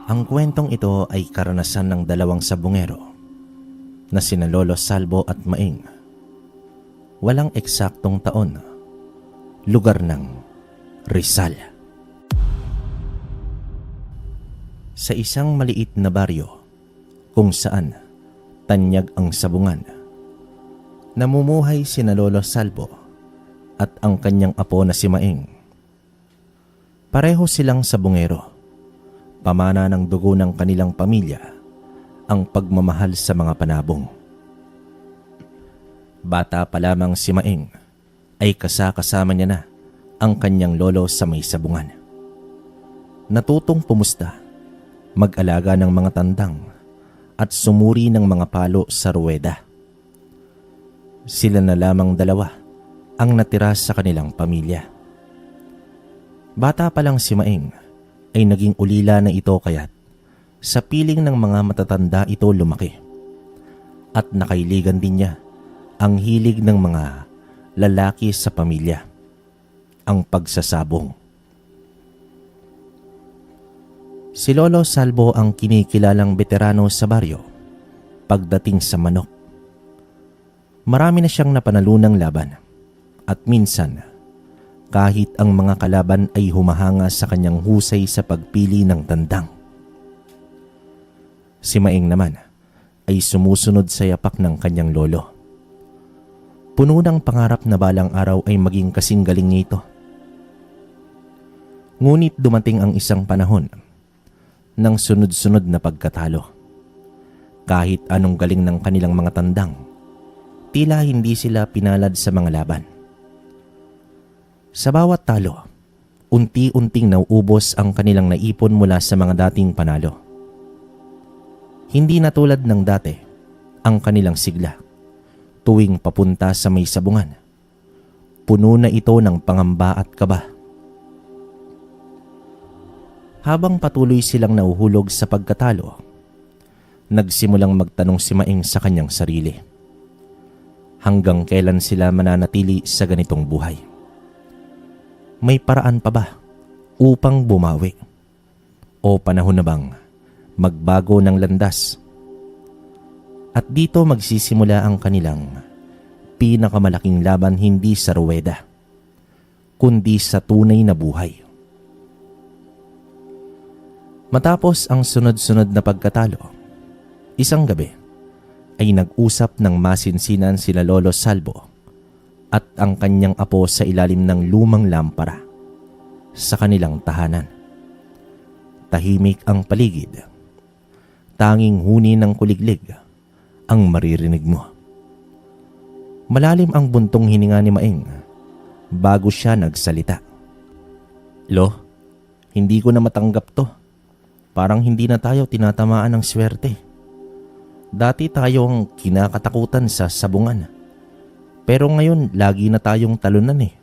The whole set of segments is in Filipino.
Ang kwentong ito ay karanasan ng dalawang sabungero na sina Lolo Salvo at Maing. Walang eksaktong taon, lugar ng Rizal. Sa isang maliit na baryo kung saan tanyag ang sabungan, namumuhay sina Lolo Salvo at ang kanyang apo na si Maing. Pareho silang sabungero. Pamana ng dugo ng kanilang pamilya ang pagmamahal sa mga panabong. Bata pa lamang si Maing ay kasama niya na ang kanyang lolo sa may sabungan. Natutong pumusta, mag-alaga ng mga tandang at sumuri ng mga palo sa ruweda. Sila na lamang dalawa ang natira sa kanilang pamilya. Bata pa lang si Maing ay naging ulila na ito kaya't sa piling ng mga matatanda ito lumaki. At nakailigan din niya ang hilig ng mga lalaki sa pamilya, ang pagsasabong. Si Lolo Salvo ang kinikilalang veterano sa baryo pagdating sa manok. Marami na siyang napanalunang laban at minsan kahit ang mga kalaban ay humahanga sa kanyang husay sa pagpili ng tandang. Si Maing naman ay sumusunod sa yapak ng kanyang lolo. Puno ng pangarap na balang araw ay maging kasing galing nito. Ngunit dumating ang isang panahon ng sunod-sunod na pagkatalo. Kahit anong galing ng kanilang mga tandang, tila hindi sila pinalad sa mga laban. Sa bawat talo, unti-unting nauubos ang kanilang naipon mula sa mga dating panalo. Hindi na tulad ng dati ang kanilang sigla tuwing papunta sa may sabungan. Puno na ito ng pangamba at kaba. Habang patuloy silang nauhulog sa pagkatalo, nagsimulang magtanong si Maing sa kanyang sarili. Hanggang kailan sila mananatili sa ganitong buhay? May paraan pa ba upang bumawi? O panahon na bang magbago ng landas? At dito magsisimula ang kanilang pinakamalaking laban, hindi sa ruweda, kundi sa tunay na buhay. Matapos ang sunod-sunod na pagkatalo, isang gabi ay nag-usap ng masinsinan sila Lolo Salvo at ang kanyang apo sa ilalim ng lumang lampara sa kanilang tahanan. Tahimik ang paligid. Tanging huni ng kuliglig ang maririnig mo. Malalim ang buntong hininga ni Maing bago siya nagsalita. Lo, hindi ko na matanggap to. Parang hindi na tayo tinatamaan ng swerte. Dati tayo ang kinakatakutan sa sabungan. Pero ngayon, lagi na tayong talunan eh.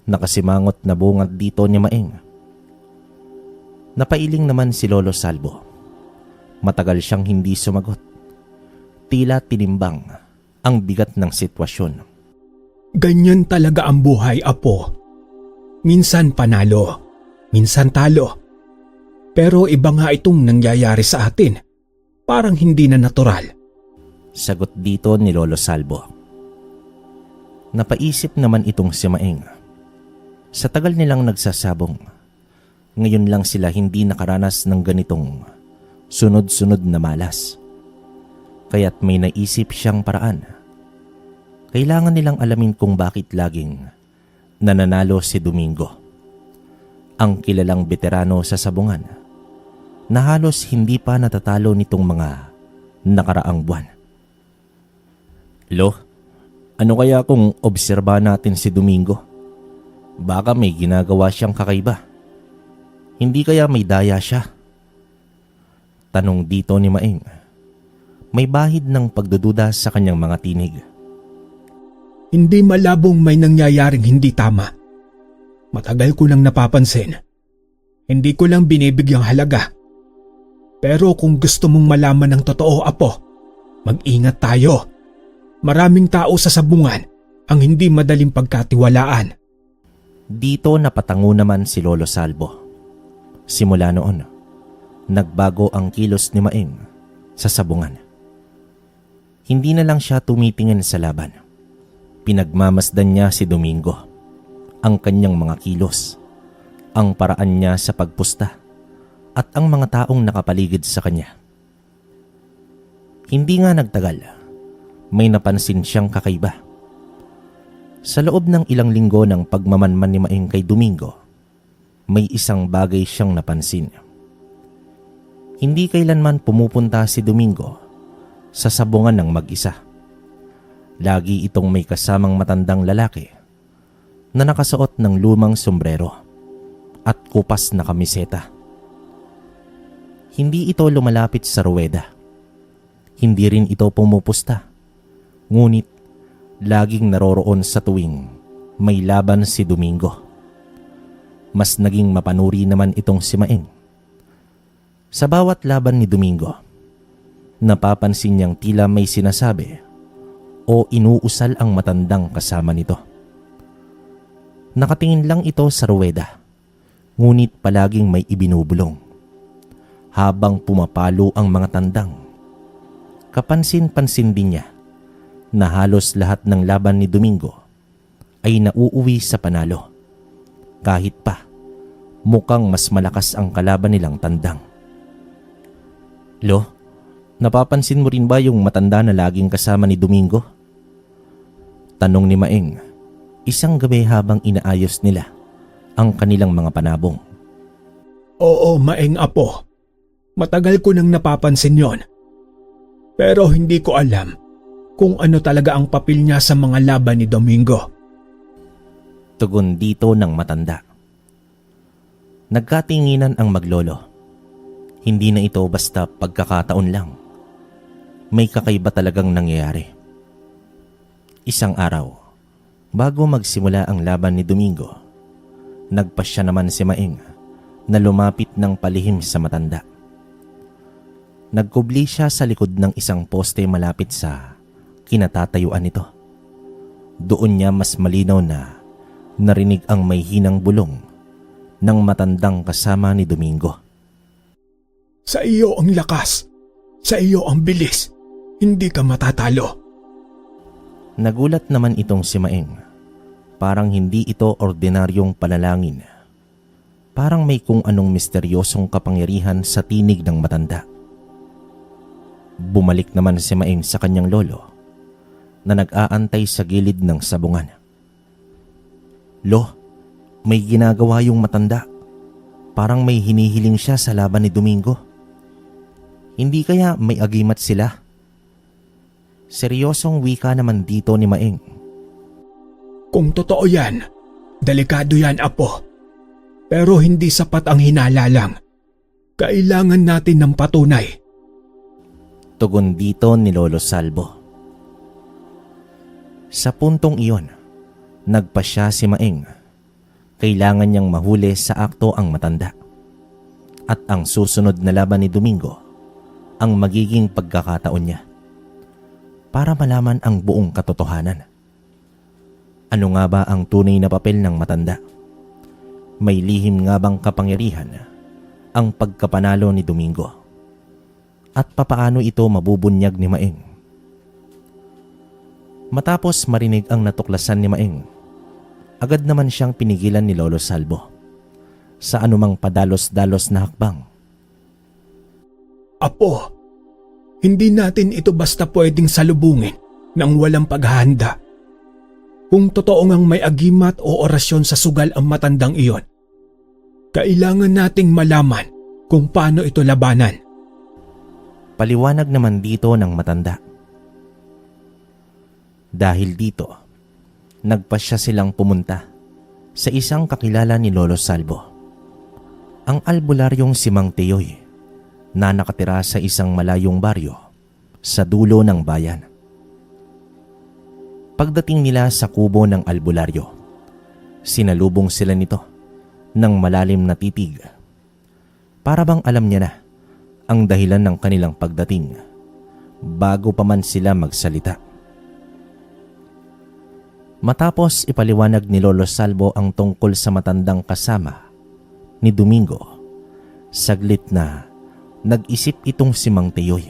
Nakasimangot na bungad dito ni Maing. Napailing naman si Lolo Salvo. Matagal siyang hindi sumagot. Tila tinimbang ang bigat ng sitwasyon. Ganyan talaga ang buhay, apo. Minsan panalo, minsan talo. Pero iba nga itong nangyayari sa atin. Parang hindi na natural. Sagot dito ni Lolo Salvo. Napaisip naman itong si Maing. Sa tagal nilang nagsasabong, ngayon lang sila hindi nakaranas ng ganitong sunod-sunod na malas. Kaya't may naisip siyang paraan. Kailangan nilang alamin kung bakit laging nananalo si Domingo, ang kilalang veterano sa sabungan, na halos hindi pa natatalo nitong mga nakaraang buwan. Lo, ano kaya kung obserbahan natin si Domingo? Baka may ginagawa siyang kakaiba. Hindi kaya may daya siya? Tanong dito ni Maing. May bahid ng pagdududa sa kanyang mga tinig. Hindi malabong may nangyayaring hindi tama. Matagal ko nang napapansin. Hindi ko lang binibigyang halaga. Pero kung gusto mong malaman ng totoo, apo, mag-ingat tayo. Maraming tao sa sabungan ang hindi madaling pagkatiwalaan. Dito napatango naman si Lolo Salvo. Simula noon, nagbago ang kilos ni Maeng sa sabungan. Hindi na lang siya tumitingin sa laban. Pinagmamasdan niya si Domingo, ang kanyang mga kilos, ang paraan niya sa pagpusta, at ang mga taong nakapaligid sa kanya. Hindi nga nagtagal, may napansin siyang kakaiba. Sa loob ng ilang linggo ng pagmamanman ni Maeng kay Domingo, may isang bagay siyang napansin. Hindi kailanman pumupunta si Domingo sa sabungan ng mag-isa. Lagi itong may kasamang matandang lalaki na nakasuot ng lumang sombrero at kupas na kamiseta. Hindi ito lumalapit sa ruweda. Hindi rin ito pumupusta. Ngunit laging naroroon sa tuwing may laban si Domingo. Mas naging mapanuri naman itong si Maeng. Sa bawat laban ni Domingo, napapansin niyang tila may sinasabi o inuusal ang matandang kasama nito. Nakatingin lang ito sa ruweda, ngunit palaging may ibinubulong. Habang pumapalo ang mga tandang, kapansin-pansin din niya na halos lahat ng laban ni Domingo ay nauuwi sa panalo. Kahit pa, mukhang mas malakas ang kalaban nilang tandang. Lo, napapansin mo rin ba yung matanda na laging kasama ni Domingo? Tanong ni Maeng, isang gabi habang inaayos nila ang kanilang mga panabong. Oo, Maeng apo. Matagal ko nang napapansin yon. Pero hindi ko alam kung ano talaga ang papel niya sa mga laban ni Domingo. Tugon dito ng matanda. Nagkatinginan ang maglolo. Hindi na ito basta pagkakataon lang. May kakaiba talagang nangyayari. Isang araw, bago magsimula ang laban ni Domingo, nagpasya naman si Maeng na lumapit ng palihim sa matanda. Nagkubli siya sa likod ng isang poste malapit sa kinatatayuan nito. Doon niya mas malinaw na narinig ang may hinang bulong ng matandang kasama ni Domingo. Sa iyo ang lakas. Sa iyo ang bilis. Hindi ka matatalo. Nagulat naman itong si Maeng. Parang hindi ito ordinaryong panalangin. Parang may kung anong misteryosong kapangyarihan sa tinig ng matanda. Bumalik naman si Maeng sa kanyang lolo na nag-aantay sa gilid ng sabungan. Lo, may ginagawa yung matanda. Parang may hinihiling siya sa laban ni Domingo. Hindi kaya may agimat sila? Seryosong wika naman dito ni Maeng. Kung totoo yan, delikado yan apo. Pero hindi sapat ang hinala lang. Kailangan natin ng patunay. Tugon dito ni Lolo Salvo. Sa puntong iyon, nagpasya si Maeng. Kailangan niyang mahuli sa akto ang matanda. At ang susunod na laban ni Domingo ang magiging pagkakataon niya para malaman ang buong katotohanan. Ano nga ba ang tunay na papel ng matanda? May lihim nga bang kapangyarihan ang pagkapanalo ni Domingo? At papaano ito mabubunyag ni Maeng? Matapos marinig ang natuklasan ni Maeng, agad naman siyang pinigilan ni Lolo Salvo sa anumang padalos-dalos na hakbang. Apo, hindi natin ito basta pwedeng salubungin nang walang paghahanda. Kung totoo ngang may agimat o orasyon sa sugal ang matandang iyon, kailangan nating malaman kung paano ito labanan. Paliwanag naman dito ng matanda. Dahil dito, nagpasya silang pumunta sa isang kakilala ni Lolo Salvo, ang albularyong si Mang Teoy, na nakatira sa isang malayong baryo sa dulo ng bayan. Pagdating nila sa kubo ng albularyo, sinalubong sila nito ng malalim na titig. Para bang alam niya na ang dahilan ng kanilang pagdating bago pa man sila magsalita. Matapos ipaliwanag ni Lolo Salvo ang tungkol sa matandang kasama ni Domingo, saglit na Nag-isip itong si Mang Teyoy.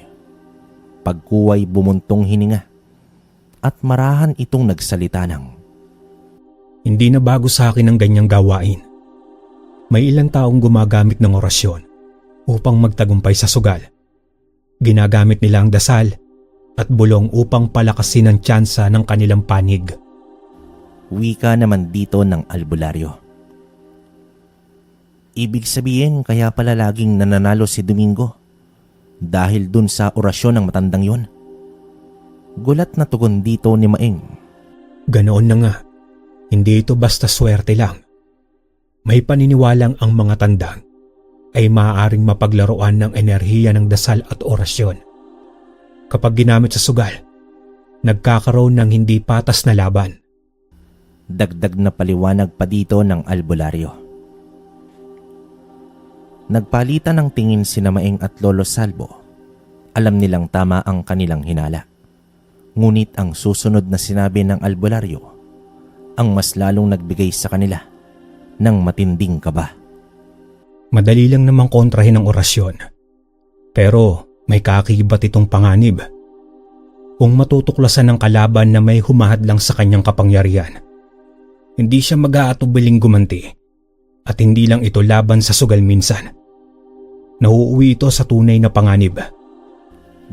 Pagkuway bumuntong hininga at marahan itong nagsalita ng, Hindi na bago sa akin ang ganyang gawain. May ilang taong gumagamit ng orasyon upang magtagumpay sa sugal. Ginagamit nila ang dasal at bulong upang palakasin ang tsansa ng kanilang panig. wika naman dito ng albularyo. Ibig sabihin kaya pala laging nananalo si Domingo dahil dun sa orasyon ng matandang yon. Gulat na tugon dito ni Maeng. Ganoon na nga, hindi ito basta swerte lang. May paniniwalang ang mga tandang ay maaaring mapaglaruan ng enerhiya ng dasal at orasyon. Kapag ginamit sa sugal, nagkakaroon ng hindi patas na laban. Dagdag na paliwanag pa dito ng albularyo. Nagpalitan ng tingin sina Maeng at Lolo Salvo. Alam nilang tama ang kanilang hinala. Ngunit ang susunod na sinabi ng albularyo ang mas lalong nagbigay sa kanila ng matinding kaba. Madali lang namang kontrahin ang orasyon. Pero may kaakibat itong panganib. Kung matutuklasan ng kalaban na may humahadlang sa kanyang kapangyarihan, hindi siya mag-aatubiling gumanti. At hindi lang ito laban sa sugal minsan. Nauuwi ito sa tunay na panganib.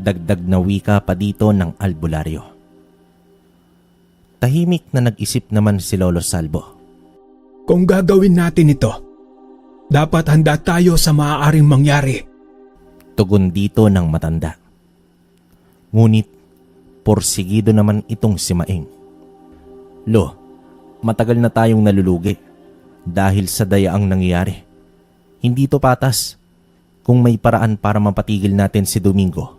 Dagdag na wika pa dito ng albularyo. Tahimik na nag-isip naman si Lolo Salvo. Kung gagawin natin ito, dapat handa tayo sa maaaring mangyari. Tugon dito ng matanda. Ngunit porsigido naman itong si Maeng. Lo, matagal na tayong nalulugi dahil sa daya ang nangyayari. Hindi to patas. Kung may paraan para mapatigil natin si Domingo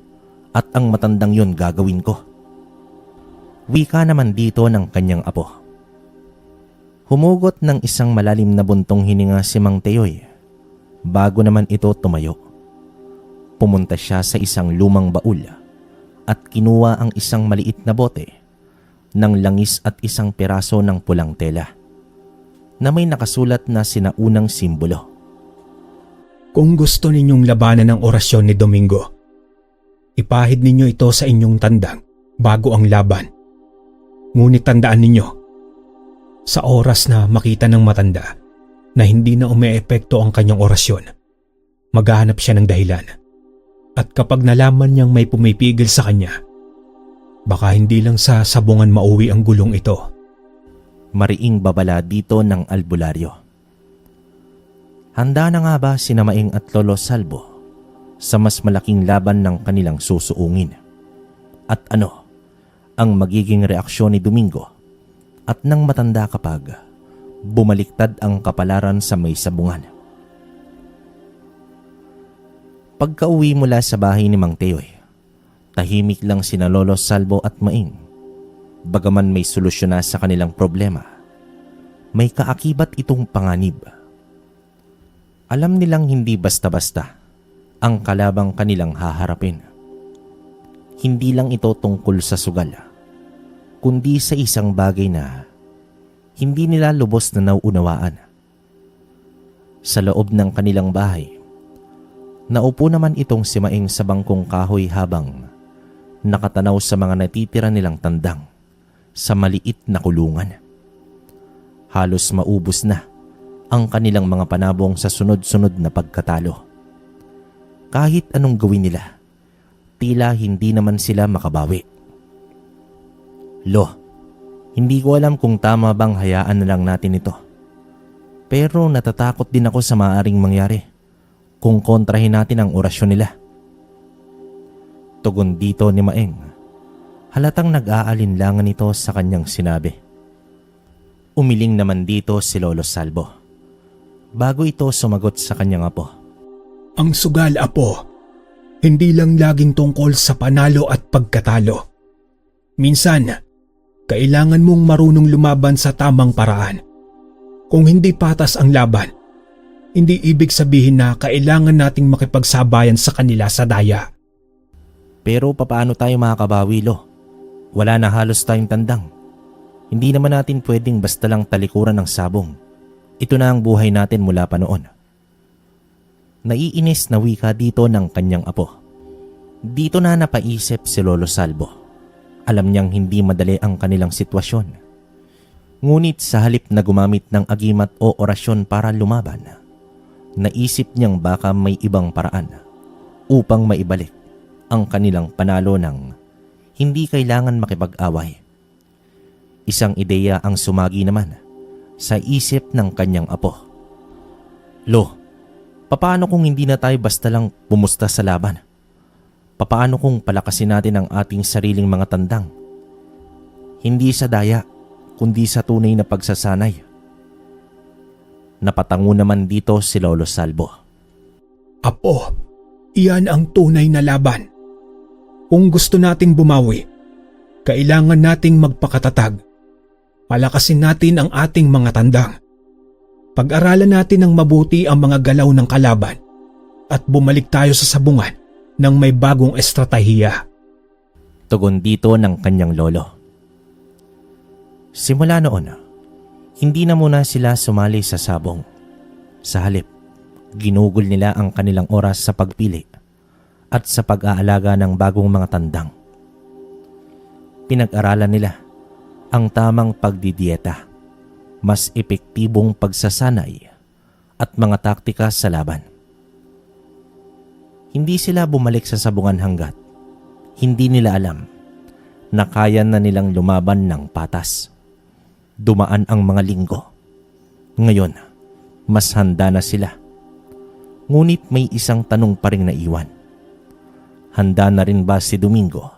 at ang matandang yon gagawin ko. Wika naman dito ng kanyang apo. Humugot ng isang malalim na buntong hininga si Mang Teyoy bago naman ito tumayo. Pumunta siya sa isang lumang baul at kinuha ang isang maliit na bote ng langis at isang piraso ng pulang tela na may nakasulat na sinaunang simbolo. Kung gusto ninyong labanan ang orasyon ni Domingo, ipahid ninyo ito sa inyong tandang bago ang laban. Ngunit tandaan ninyo, sa oras na makita ng matanda na hindi na umeepekto ang kanyang orasyon, maghahanap siya ng dahilan. At kapag nalaman niyang may pumipigil sa kanya, baka hindi lang sa sabungan mauwi ang gulong ito. Mariing babala dito ng albularyo. Handa na nga ba sina Maeng at Lolo Salvo sa mas malaking laban ng kanilang susuungin? At ano ang magiging reaksyon ni Domingo at ng matanda kapag bumaliktad ang kapalaran sa may sabungan? Pagka-uwi mula sa bahay ni Mang Teyoy, tahimik lang sina Lolo Salvo at Maeng. Bagaman may solusyon na sa kanilang problema, may kaakibat itong panganib. Alam nilang hindi basta-basta ang kalabang kanilang haharapin. Hindi lang ito tungkol sa sugal, kundi sa isang bagay na hindi nila lubos na nauunawaan. Sa loob ng kanilang bahay, naupo naman itong si Maeng sa bangkong kahoy habang nakatanaw sa mga natitira nilang tandang sa maliit na kulungan. Halos maubos na ang kanilang mga panabong sa sunod-sunod na pagkatalo. Kahit anong gawin nila, tila hindi naman sila makabawi. Lo, hindi ko alam kung tama bang hayaan na lang natin ito. Pero natatakot din ako sa maaaring mangyari kung kontrahin natin ang orasyon nila. Tugon dito ni Maeng. Halatang nag-aalinlangan ito sa kanyang sinabi. Umiling naman dito si Lolo Salvo bago ito sumagot sa kanyang apo. Ang sugal, apo, hindi lang laging tungkol sa panalo at pagkatalo. Minsan, kailangan mong marunong lumaban sa tamang paraan. Kung hindi patas ang laban, hindi ibig sabihin na kailangan nating makipagsabayan sa kanila sa daya. Pero papaano tayo makakabawi, Lo? Wala na halos tayong tandang. Hindi naman natin pwedeng basta lang talikuran ng sabong. Ito na ang buhay natin mula pa noon. Naiinis na wika dito ng kanyang apo. Dito na napaisip si Lolo Salvo. Alam niyang hindi madali ang kanilang sitwasyon. Ngunit sa halip na gumamit ng agimat o orasyon para lumaban, naisip niyang baka may ibang paraan upang maibalik ang kanilang panalo ng hindi kailangan makipag-away. Isang ideya ang sumagi naman sa isip ng kanyang apo. Lo, papaano kung hindi na tayo basta lang pumusta sa laban? Papaano kung palakasin natin ang ating sariling mga tandang? Hindi sa daya, kundi sa tunay na pagsasanay. Napatango naman dito si Lolo Salvo. Apo, iyan ang tunay na laban. Kung gusto nating bumawi, kailangan nating magpakatatag. Palakasin natin ang ating mga tandang. Pag-aralan natin ng mabuti ang mga galaw ng kalaban at bumalik tayo sa sabungan ng may bagong estratehiya. Tugon dito ng kanyang lolo. Simula noon, hindi na muna sila sumali sa sabong. Sa halip, ginugol nila ang kanilang oras sa pagpili at sa pag-aalaga ng bagong mga tandang. Pinag-aralan nila ang tamang pagdidieta, mas epektibong pagsasanay at mga taktika sa laban. Hindi sila bumalik sa sabungan hanggat hindi nila alam na kaya na nilang lumaban ng patas. Dumaan ang mga linggo. Ngayon, mas handa na sila. Ngunit may isang tanong pa ring naiwan. Handa na rin ba si Domingo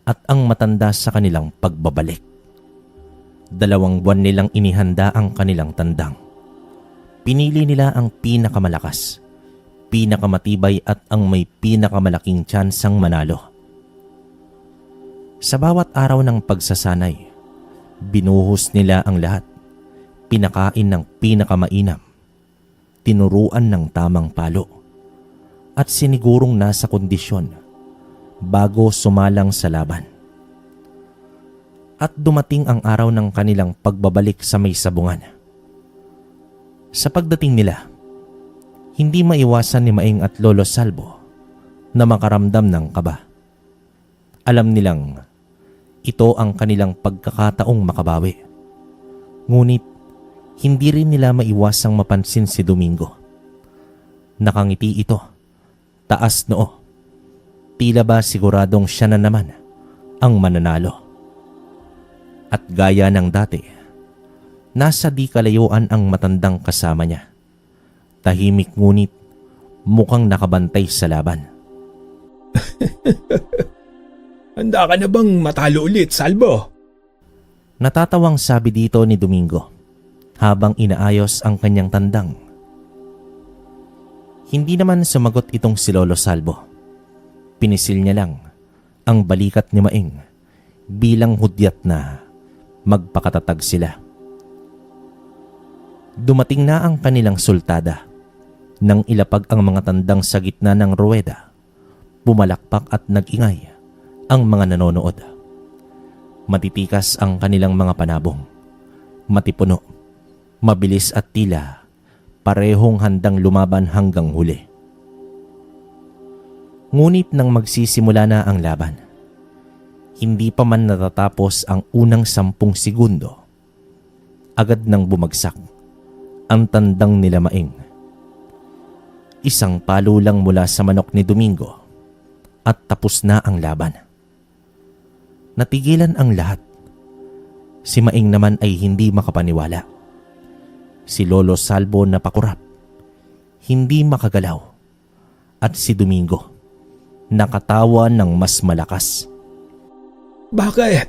at ang matanda sa kanilang pagbabalik? 2 buwan nilang inihanda ang kanilang tandang. Pinili nila ang pinakamalakas, pinakamatibay at ang may pinakamalaking tsansang manalo. Sa bawat araw ng pagsasanay, binuhos nila ang lahat, pinakain ng pinakamainam, tinuruan ng tamang palo, at sinigurong nasa kondisyon bago sumalang sa laban. At dumating ang araw ng kanilang pagbabalik sa may sabungan. Sa pagdating nila, hindi maiwasan ni Maeng at Lolo Salvo na makaramdam ng kaba. Alam nilang ito ang kanilang pagkakataong makabawi. Ngunit hindi rin nila maiwasang mapansin si Domingo. Nakangiti ito, taas noo. Tila ba siguradong siya na naman ang mananalo. At gaya ng dati, nasa di kalayuan ang matandang kasama niya. Tahimik ngunit mukhang nakabantay sa laban. Handa ka na bang matalo ulit, Salvo? Natatawang sabi dito ni Domingo habang inaayos ang kanyang tandang. Hindi naman sumagot itong si Lolo Salvo. Pinisil niya lang ang balikat ni Maeng bilang hudyat na magpakatatag sila. Dumating na ang kanilang sultada. Nang ilapag ang mga tandang sa gitna ng ruweda, bumalakpak at nag-ingay ang mga nanonood. Matitikas ang kanilang mga panabong. Matipuno, mabilis at tila parehong handang lumaban hanggang huli. Ngunit nang magsisimula na ang laban, hindi pa man natatapos ang unang 10 segundo, agad nang bumagsak ang tandang nila Maeng. Isang palo lang mula sa manok ni Domingo at tapos na ang laban. Natigilan ang lahat. Si Maeng naman ay hindi makapaniwala. Si Lolo Salvo na pakurap, hindi makagalaw, at si Domingo nakatawa ng mas malakas. Bakit?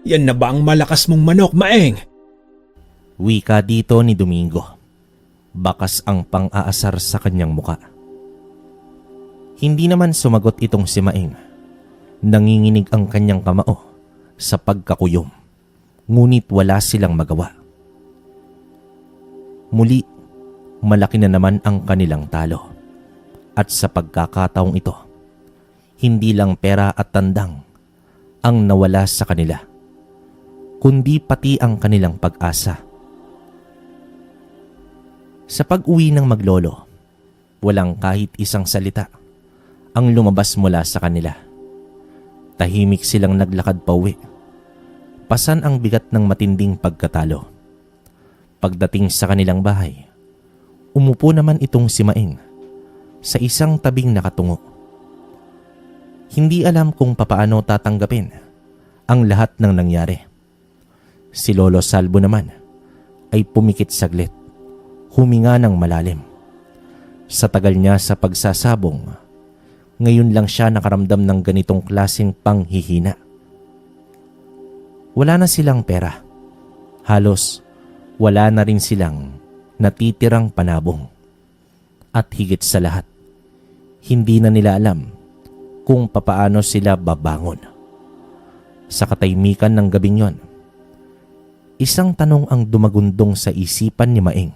Yan na ba ang malakas mong manok, Maeng? Wika dito ni Domingo. Bakas ang pang-aasar sa kanyang muka. Hindi naman sumagot itong si Maeng. Nanginginig ang kanyang kamao sa pagkakuyom. Ngunit wala silang magawa. Muli, malaki na naman ang kanilang talo. At sa pagkakataong ito, hindi lang pera at tandang ang nawala sa kanila, kundi pati ang kanilang pag-asa. Sa pag-uwi ng maglolo, Walang kahit isang salita ang lumabas mula sa kanila. Tahimik silang naglakad pauwi. Pasan ang bigat ng matinding pagkatalo. Pagdating sa kanilang bahay, umupo naman itong si Maing sa isang tabing nakatungo. Hindi alam kung papaano tatanggapin ang lahat ng nangyari. Si Lolo Salvo naman ay pumikit saglit, huminga ng malalim. Sa tagal niya sa pagsasabong, ngayon lang siya nakaramdam ng ganitong klaseng panghihina. Wala na silang pera. Halos wala na rin silang natitirang panabong. At higit sa lahat, hindi na nila alam kung papaano sila babangon. Sa katahimikan ng gabing yon, isang tanong ang dumagundong sa isipan ni Maing.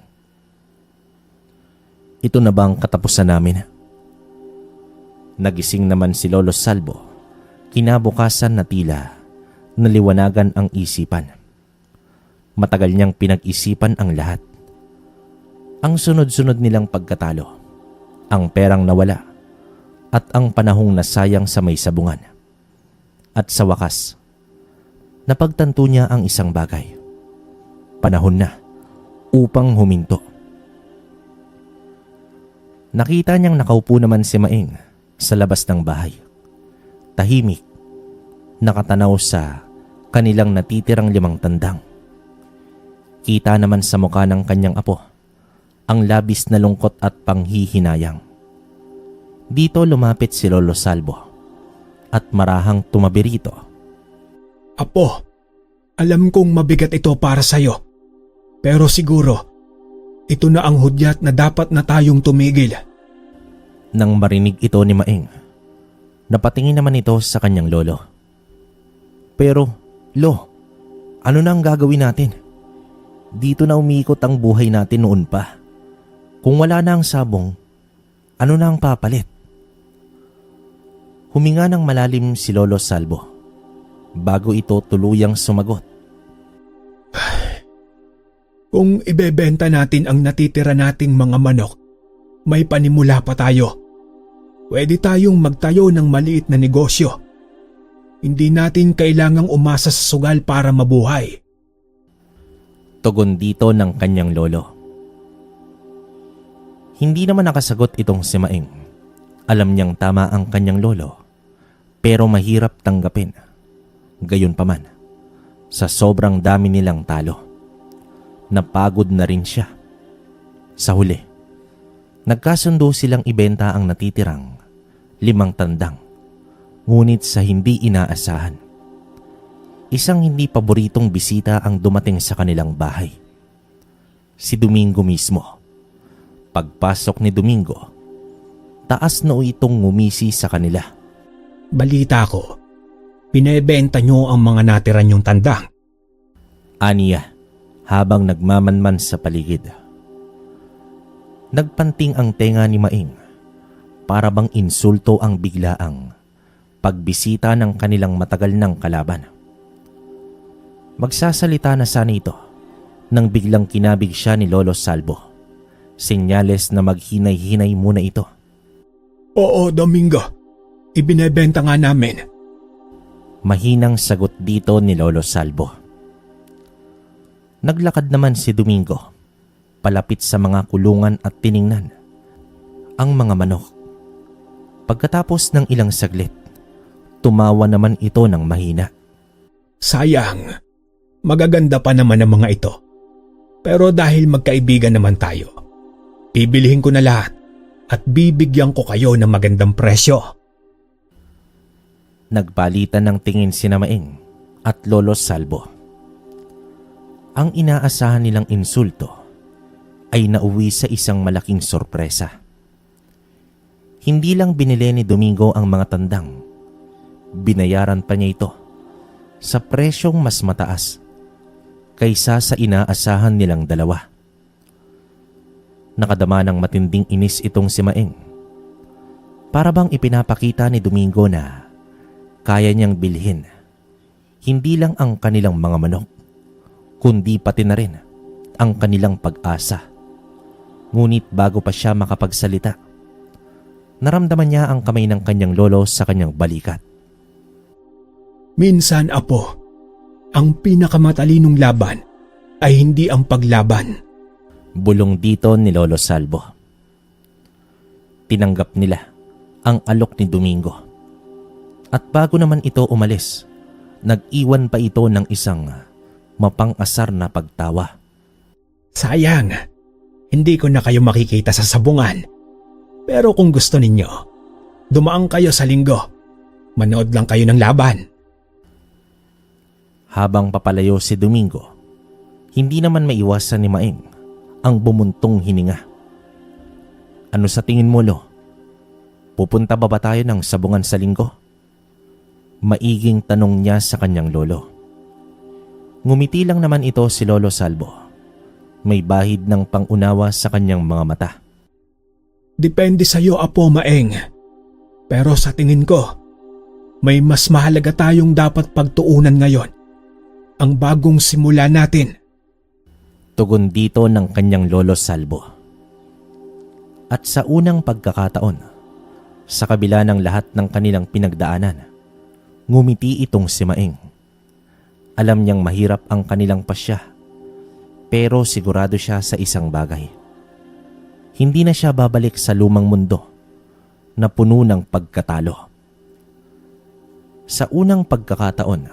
Ito na ba ang katapusan namin? Nagising naman si Lolo Salvo. Kinabukasan na tila naliwanagan ang isipan. Matagal niyang pinag-isipan ang lahat. Ang sunod-sunod nilang pagkatalo, ang perang nawala, at ang panahong nasayang sa may sabungan. At sa wakas, napagtanto niya ang isang bagay. Panahon na upang huminto. Nakita niyang nakaupo naman si Maing sa labas ng bahay. Tahimik, nakatanaw sa kanilang natitirang 5 tandang. Kita naman sa mukha ng kanyang apo ang labis na lungkot at panghihinayang. Dito lumapit si Lolo Salvo at marahang tumabi rito. Apo, alam kong mabigat ito para sa'yo. Pero siguro, ito na ang hudyat na dapat na tayong tumigil. Nang marinig ito ni Maing, napatingin naman ito sa kanyang lolo. Pero, Lo, ano na ang gagawin natin? Dito na umiikot ang buhay natin noon pa. Kung wala na ang sabong, ano na ang papalit? Huminga ng malalim si Lolo Salvo bago ito tuluyang sumagot. Kung ibebenta natin ang natitira nating mga manok, may panimula pa tayo. Pwede tayong magtayo ng maliit na negosyo. Hindi natin kailangang umasa sa sugal para mabuhay. Tugon dito ng kanyang lolo. Hindi naman nakasagot itong si Maing. Alam niyang tama ang kanyang lolo, pero mahirap tanggapin. Gayunpaman, sa sobrang dami nilang talo, napagod na rin siya. Sa huli, nagkasundo silang ibenta ang natitirang 5 tandang, ngunit sa hindi inaasahan. Isang hindi paboritong bisita ang dumating sa kanilang bahay. Si Domingo mismo. Pagpasok ni Domingo, taas noo itong ngumisi sa kanila. Balita ko, pinebenta nyo ang mga natira nyong tandang. Aniya, habang nagmamanman sa paligid. Nagpanting ang tenga ni Maing, para bang insulto ang biglaang pagbisita ng kanilang matagal ng kalaban. Magsasalita na sana ito nang biglang kinabig siya ni Lolo Salvo. Senyales na maghinay-hinay muna ito. Oo, Domingo. Ibinebenta nga namin. Mahinang sagot dito ni Lolo Salvo. Naglakad naman si Domingo palapit sa mga kulungan at tiningnan ang mga manok. Pagkatapos ng ilang saglit, tumawa naman ito ng mahina. Sayang, magaganda pa naman ang mga ito. Pero dahil magkaibigan naman tayo, bibilihin ko na lahat at bibigyan ko kayo ng magandang presyo. Nagpalitan ng tingin si Maing at Lolo Salvo. Ang inaasahan nilang insulto ay nauwi sa isang malaking sorpresa. Hindi lang binili ni Domingo ang mga tandang, binayaran pa niya ito sa presyong mas mataas kaysa sa inaasahan nilang dalawa. Nakadama ng matinding inis itong si Maing. Para bang ipinapakita ni Domingo na kaya niyang bilhin hindi lang ang kanilang mga manok, kundi pati na rin ang kanilang pag-asa. Ngunit bago pa siya makapagsalita, Naramdaman niya ang kamay ng kanyang lolo sa kanyang balikat. Minsan, apo, ang pinakamatalinong laban ay hindi ang paglaban. Bulong dito ni Lolo Salvo. Tinanggap nila ang alok ni Domingo. At bago naman ito umalis, nag-iwan pa ito ng isang mapang-asar na pagtawa. Sayang, hindi ko na kayo makikita sa sabungan. Pero kung gusto ninyo, dumaan kayo sa linggo. Manood lang kayo ng laban. Habang papalayo si Domingo, hindi naman maiwasan ni Maeng ang bumuntong hininga. Ano sa tingin mo, Lo? Pupunta ba tayo ng sabungan sa linggo? Maiging tanong niya sa kanyang lolo. Ngumiti lang naman ito si Lolo Salvo. May bahid ng pangunawa sa kanyang mga mata. Depende sa iyo, Apo Maeng. Pero sa tingin ko, may mas mahalaga tayong dapat pagtuunan ngayon. Ang bagong simula natin. Tugon dito ng kanyang Lolo Salvo. At sa unang pagkakataon, sa kabila ng lahat ng kanilang pinagdaanan, ngumiti itong si Maeng. Alam niyang mahirap ang kanilang pasya, pero sigurado siya sa isang bagay. Hindi na siya babalik sa lumang mundo na puno ng pagkatalo. Sa unang pagkakataon,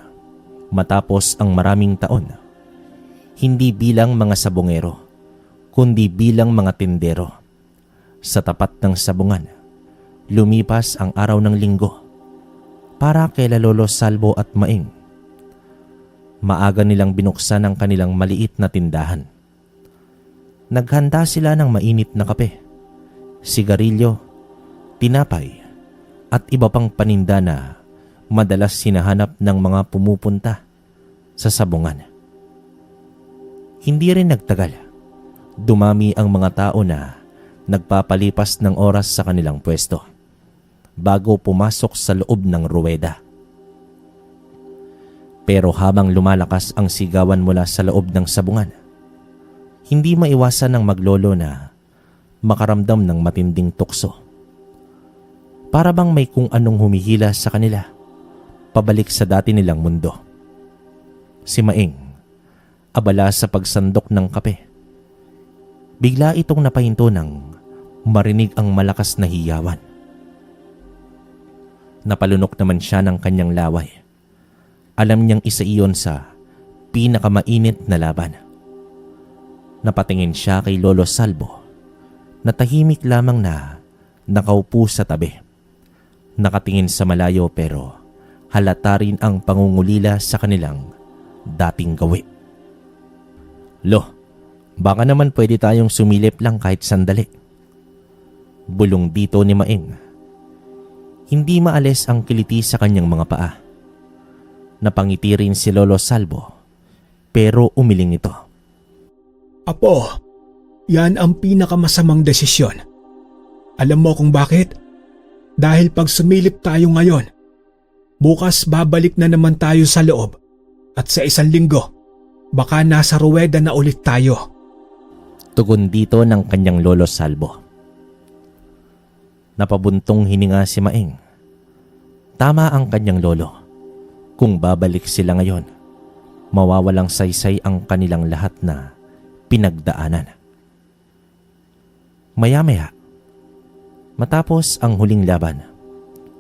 matapos ang maraming taon, hindi bilang mga sabongero, kundi bilang mga tindero. Sa tapat ng sabungan, lumipas ang araw ng linggo para kay Lolo Salvo at Maeng. Maaga nilang binuksan ang kanilang maliit na tindahan. Naghanda sila ng mainit na kape, sigarilyo, tinapay at iba pang paninda na madalas hinahanap ng mga pumupunta sa sabungan. Hindi rin nagtagal, dumami ang mga tao na nagpapalipas ng oras sa kanilang pwesto bago pumasok sa loob ng ruweda. Pero habang lumalakas ang sigawan mula sa loob ng sabungan, hindi maiwasan ng maglolo na makaramdam ng matinding tukso. Para bang may kung anong humihila sa kanila, pabalik sa dati nilang mundo. Si Maeng, abala sa pagsandok ng kape. Bigla itong napahinto nang marinig ang malakas na hiyawan. Napalunok naman siya ng kanyang laway. Alam niyang isa iyon sa pinakamainit na laban. Napatingin siya kay Lolo Salvo na tahimik lamang na nakaupo sa tabi. Nakatingin sa malayo pero halata rin ang pangungulila sa kanilang dating gawi. Lo, baka naman pwede tayong sumilip lang kahit sandali. Bulong dito ni Maeng. Hindi maalis ang kiliti sa kanyang mga paa. Napangiti rin si Lolo Salvo pero umiling ito. Apo, yan ang pinakamasamang desisyon. Alam mo kung bakit? Dahil pag sumilip tayo ngayon, bukas babalik na naman tayo sa loob at sa isang linggo, baka nasa ruweda na ulit tayo. Tugon dito ng kanyang Lolo Salvo. Napabuntong hininga si Maeng. Tama ang kanyang lolo. Kung babalik sila ngayon, mawawalang saysay ang kanilang lahat na pinagdaanan. Maya-maya, matapos ang huling laban,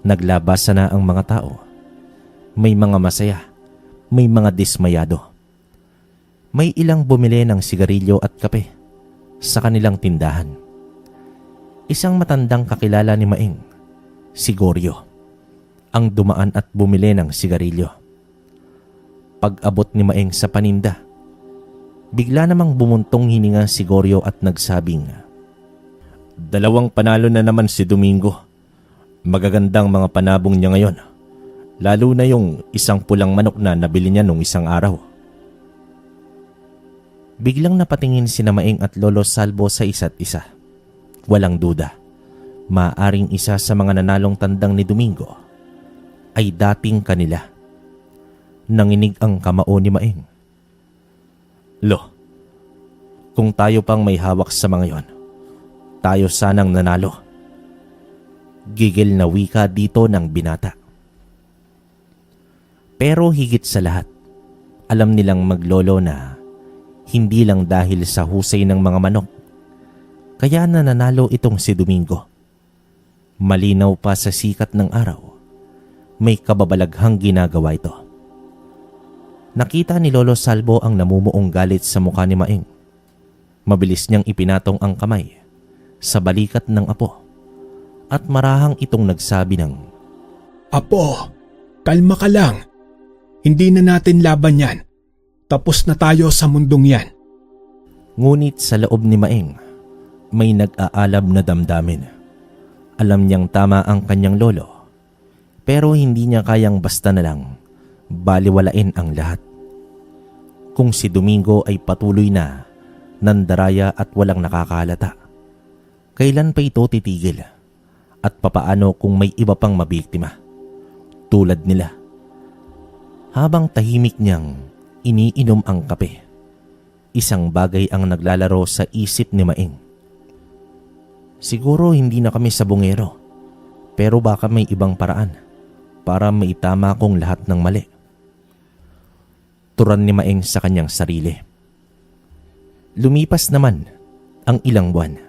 naglabasa na ang mga tao. May mga masaya, may mga dismayado. May ilang bumili ng sigarilyo at kape sa kanilang tindahan. Isang matandang kakilala ni Maeng, si Goryo, ang dumaan at bumili ng sigarilyo. Pag-abot ni Maeng sa paninda, bigla namang bumuntong hininga si Goryo at nagsabing, "Dalawang panalo na naman si Domingo. Magagandang mga panabong niya ngayon, lalo na yung isang pulang manok na nabili niya nung isang araw." Biglang napatingin si Maeng at Lolo Salvo sa isa't isa. Walang duda, maaaring isa sa mga nanalong tandang ni Domingo ay dating kanila. Nanginig ang kamao ni Maeng. "Lo, kung tayo pang may hawak sa mga yon, tayo sanang nanalo." Gigil na wika dito ng binata. Pero higit sa lahat, alam nilang maglolo na hindi lang dahil sa husay ng mga manok, kaya nananalo itong si Domingo. Malinaw pa sa sikat ng araw, may kababalaghang ginagawa ito. Nakita ni Lolo Salvo ang namumuong galit sa mukha ni Maeng. Mabilis niyang ipinatong ang kamay sa balikat ng apo at marahang itong nagsabi ng, Apo, kalma ka lang. Hindi na natin laban yan. Tapos na tayo sa mundong yan. Ngunit sa loob ni Maeng, may nag-aalab na damdamin. Alam niyang tama ang kanyang lolo, pero hindi niya kayang basta na lang baliwalain ang lahat. Kung si Domingo ay patuloy na nandaraya at walang nakakahalata, kailan pa ito titigil? At papaano kung may iba pang mabiktima tulad nila? Habang tahimik niyang iniinom ang kape, isang bagay ang naglalaro sa isip ni Maeng. Siguro hindi na kami sabungero, pero baka may ibang paraan para maitama kong lahat ng mali. Turan ni Maeng sa kanyang sarili. Lumipas naman ang ilang buwan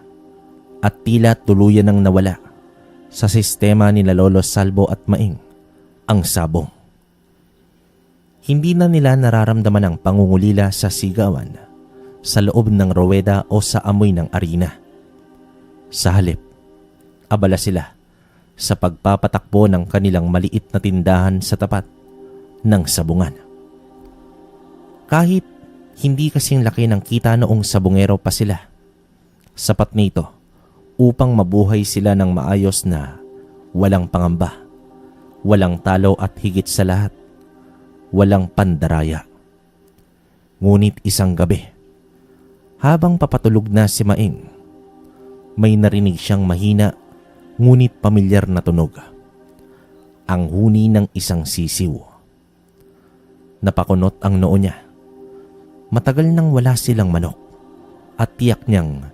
at tila tuluyan nang nawala sa sistema ni Lolo Salvo at Maeng ang sabong. Hindi na nila nararamdaman ang pangungulila sa sigawan, sa loob ng ruweda o sa amoy ng arena. Sa halip, abala sila sa pagpapatakbo ng kanilang maliit na tindahan sa tapat ng sabungan. Kahit hindi kasing laki ng kita noong sabungero pa sila, sapat nito upang mabuhay sila ng maayos na walang pangamba, walang talo at higit sa lahat, walang pandaraya. Ngunit isang gabi, habang papatulog na si Maeng, may narinig siyang mahina ngunit pamilyar na tunog. Ang huni ng isang sisiw. Napakunot ang noo niya. Matagal nang wala silang manok at tiyak niyang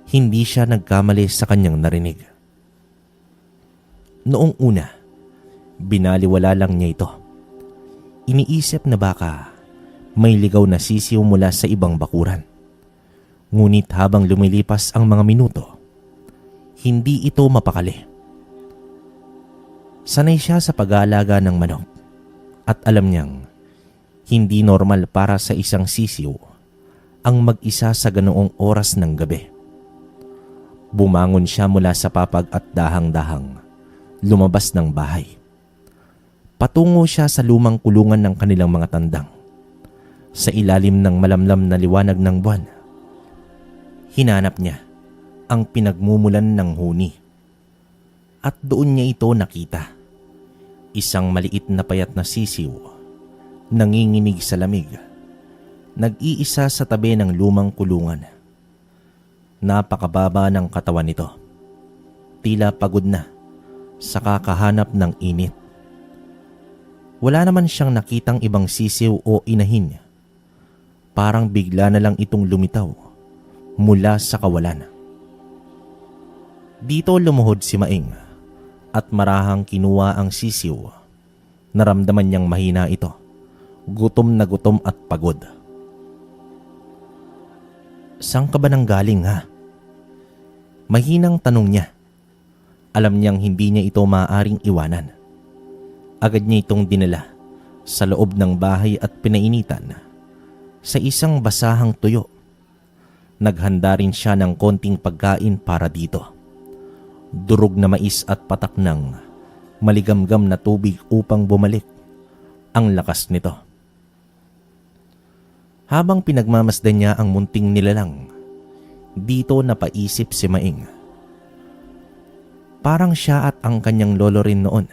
hindi siya nagkamali sa kanyang narinig. Noong una, binaliwala lang niya ito. Iniisip na baka may ligaw na sisiw mula sa ibang bakuran. Ngunit habang lumilipas ang mga minuto, hindi ito mapakali. Sanay siya sa pag-aalaga ng manok at alam niyang hindi normal para sa isang sisiw ang mag-isa sa ganoong oras ng gabi. Bumangon siya mula sa papag at dahang-dahang lumabas ng bahay. Patungo siya sa lumang kulungan ng kanilang mga tandang. Sa ilalim ng malamlam na liwanag ng buwan, hinanap niya ang pinagmumulan ng huni. At doon niya ito nakita. Isang maliit na payat na sisiw, nanginginig sa lamig, nag-iisa sa tabi ng lumang kulungan. Napakababa ng katawan nito. Tila pagod na sa kakahanap ng init. Wala naman siyang nakitang ibang sisiw o inahin. Parang bigla na lang itong lumitaw mula sa kawalan. Dito lumuhod si Maeng at marahang kinuha ang sisiw. Naramdaman niyang mahina ito. Gutom na gutom at pagod. Saan ka ba nang galing, ha? Mahinang tanong niya. Alam niyang hindi niya ito maaaring iwanan. Agad niya itong dinala sa loob ng bahay at pinainitan sa isang basahang tuyo. Naghanda rin siya ng konting pagkain para dito. Durog na mais at patak ng maligamgam na tubig upang bumalik ang lakas nito. Habang pinagmamasdan niya ang munting nilalang, dito napaisip si Maeng. Parang siya at ang kanyang lolo rin noon.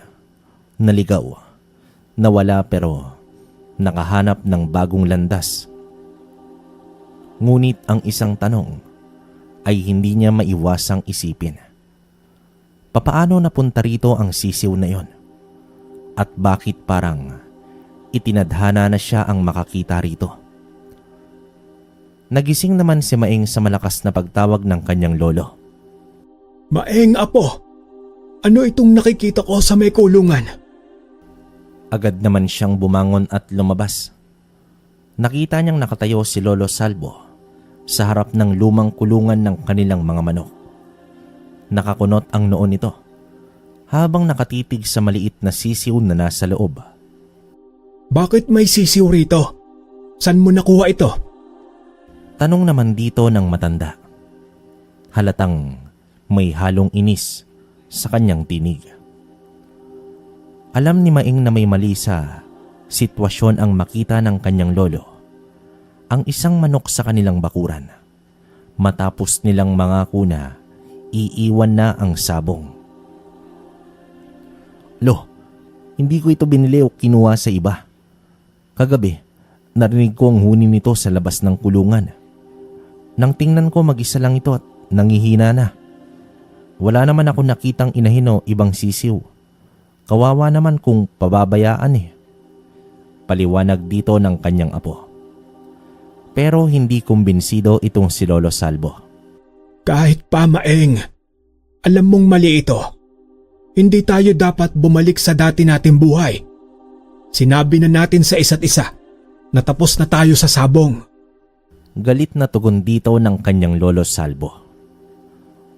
Naligaw, nawala pero nakahanap ng bagong landas. Ngunit ang isang tanong ay hindi niya maiwasang isipin. Papaano napunta rito ang sisiw na yon? At bakit parang itinadhana na siya ang makakita rito? Nagising naman si Maeng sa malakas na pagtawag ng kanyang lolo. Maeng, apo! Ano itong nakikita ko sa may kulungan? Agad naman siyang bumangon at lumabas. Nakita niyang nakatayo si Lolo Salvo sa harap ng lumang kulungan ng kanilang mga manok. Nakakunot ang noo nito habang nakatitig sa maliit na sisiw na nasa loob. Bakit may sisiw rito? Saan mo nakuha ito? Tanong naman dito ng matanda. Halatang may halong inis sa kanyang tinig. Alam ni Maing na may mali sa sitwasyon ang makita ng kanyang lolo ang isang manok sa kanilang bakuran matapos nilang mangako na iiwan na ang sabong. Lo, hindi ko ito binili o kinuha sa iba. Kagabi, narinig ko ang huni nito sa labas ng kulungan. Nang tingnan ko, mag-isa lang ito at nangihina na. Wala naman ako nakitang inahin o ibang sisiw. Kawawa naman kung pababayaan eh. Paliwanag dito ng kanyang apo. Pero hindi kumbinsido itong si Lolo Salvo. Kahit pa, Maeng, alam mong mali ito. Hindi tayo dapat bumalik sa dati nating buhay. Sinabi na natin sa isa't isa na tapos na tayo sa sabong. Galit na tugon dito ng kanyang Lolo Salvo.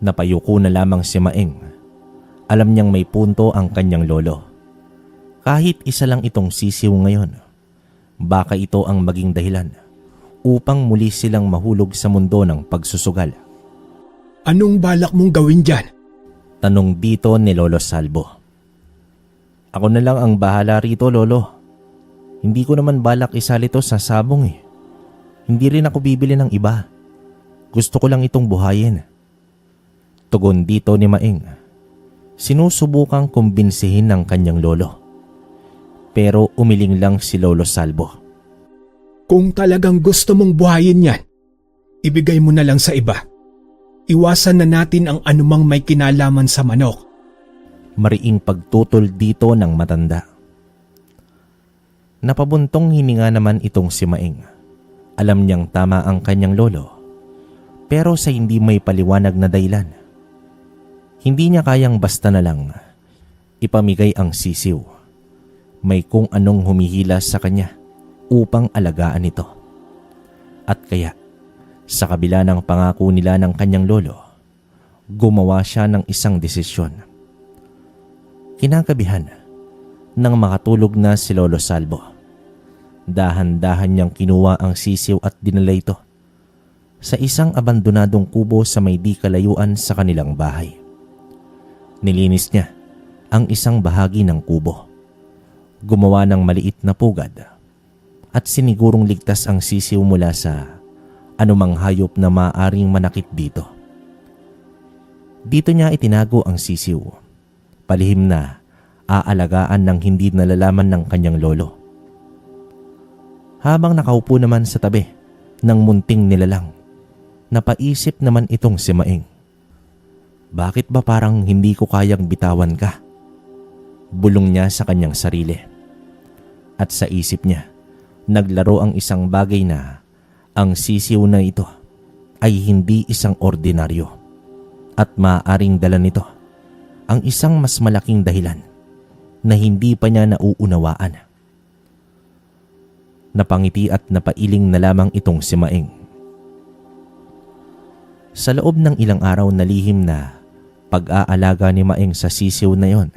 Napayuko na lamang si Maeng. Alam niyang may punto ang kanyang lolo. Kahit isa lang itong sisiw ngayon, baka ito ang maging dahilan upang muli silang mahulog sa mundo ng pagsusugal. Anong balak mong gawin dyan? Tanong dito ni Lolo Salvo. Ako na lang ang bahala rito, Lolo. Hindi ko naman balak isali to sa sabong eh. Hindi rin ako bibili ng iba. Gusto ko lang itong buhayin. Tugon dito ni Maeng. Sinusubukang kumbinsihin ng kanyang lolo. Pero umiling lang si Lolo Salvo. Kung talagang gusto mong buhayin yan, ibigay mo na lang sa iba. Iwasan na natin ang anumang may kinalaman sa manok. Mariing pagtutol dito ng matanda. Napabuntong hininga naman itong si Maeng. Alam niyang tama ang kanyang lolo, pero sa hindi may paliwanag na dahilan. Hindi niya kayang basta na lang ipamigay ang sisiw. May kung anong humihila sa kanya upang alagaan ito. At kaya, sa kabila ng pangako nila ng kanyang lolo, gumawa siya ng isang desisyon. Kinagabihan, nang makatulog na si Lolo Salvo, dahan-dahan niyang kinuha ang sisiw at dinala ito sa isang abandonadong kubo sa may di kalayuan sa kanilang bahay. Nilinis niya ang isang bahagi ng kubo. Gumawa ng maliit na pugad at sinigurong ligtas ang sisiw mula sa anumang hayop na maaaring manakit dito. Dito niya itinago ang sisiw, palihim na aalagaan ng hindi nalalaman ng kanyang lolo. Habang nakaupo naman sa tabi ng munting nilalang, napaisip naman itong si Maeng. Bakit ba parang hindi ko kayang bitawan ka? Bulong niya sa kanyang sarili. At sa isip niya, naglaro ang isang bagay na ang sisiw na ito ay hindi isang ordinaryo at maaaring dala nito ang isang mas malaking dahilan na hindi pa niya nauunawaan. Napangiti at napailing na lamang itong si Maeng. Sa loob ng ilang araw na lihim na pag-aalaga ni Maeng sa sisiw na yon,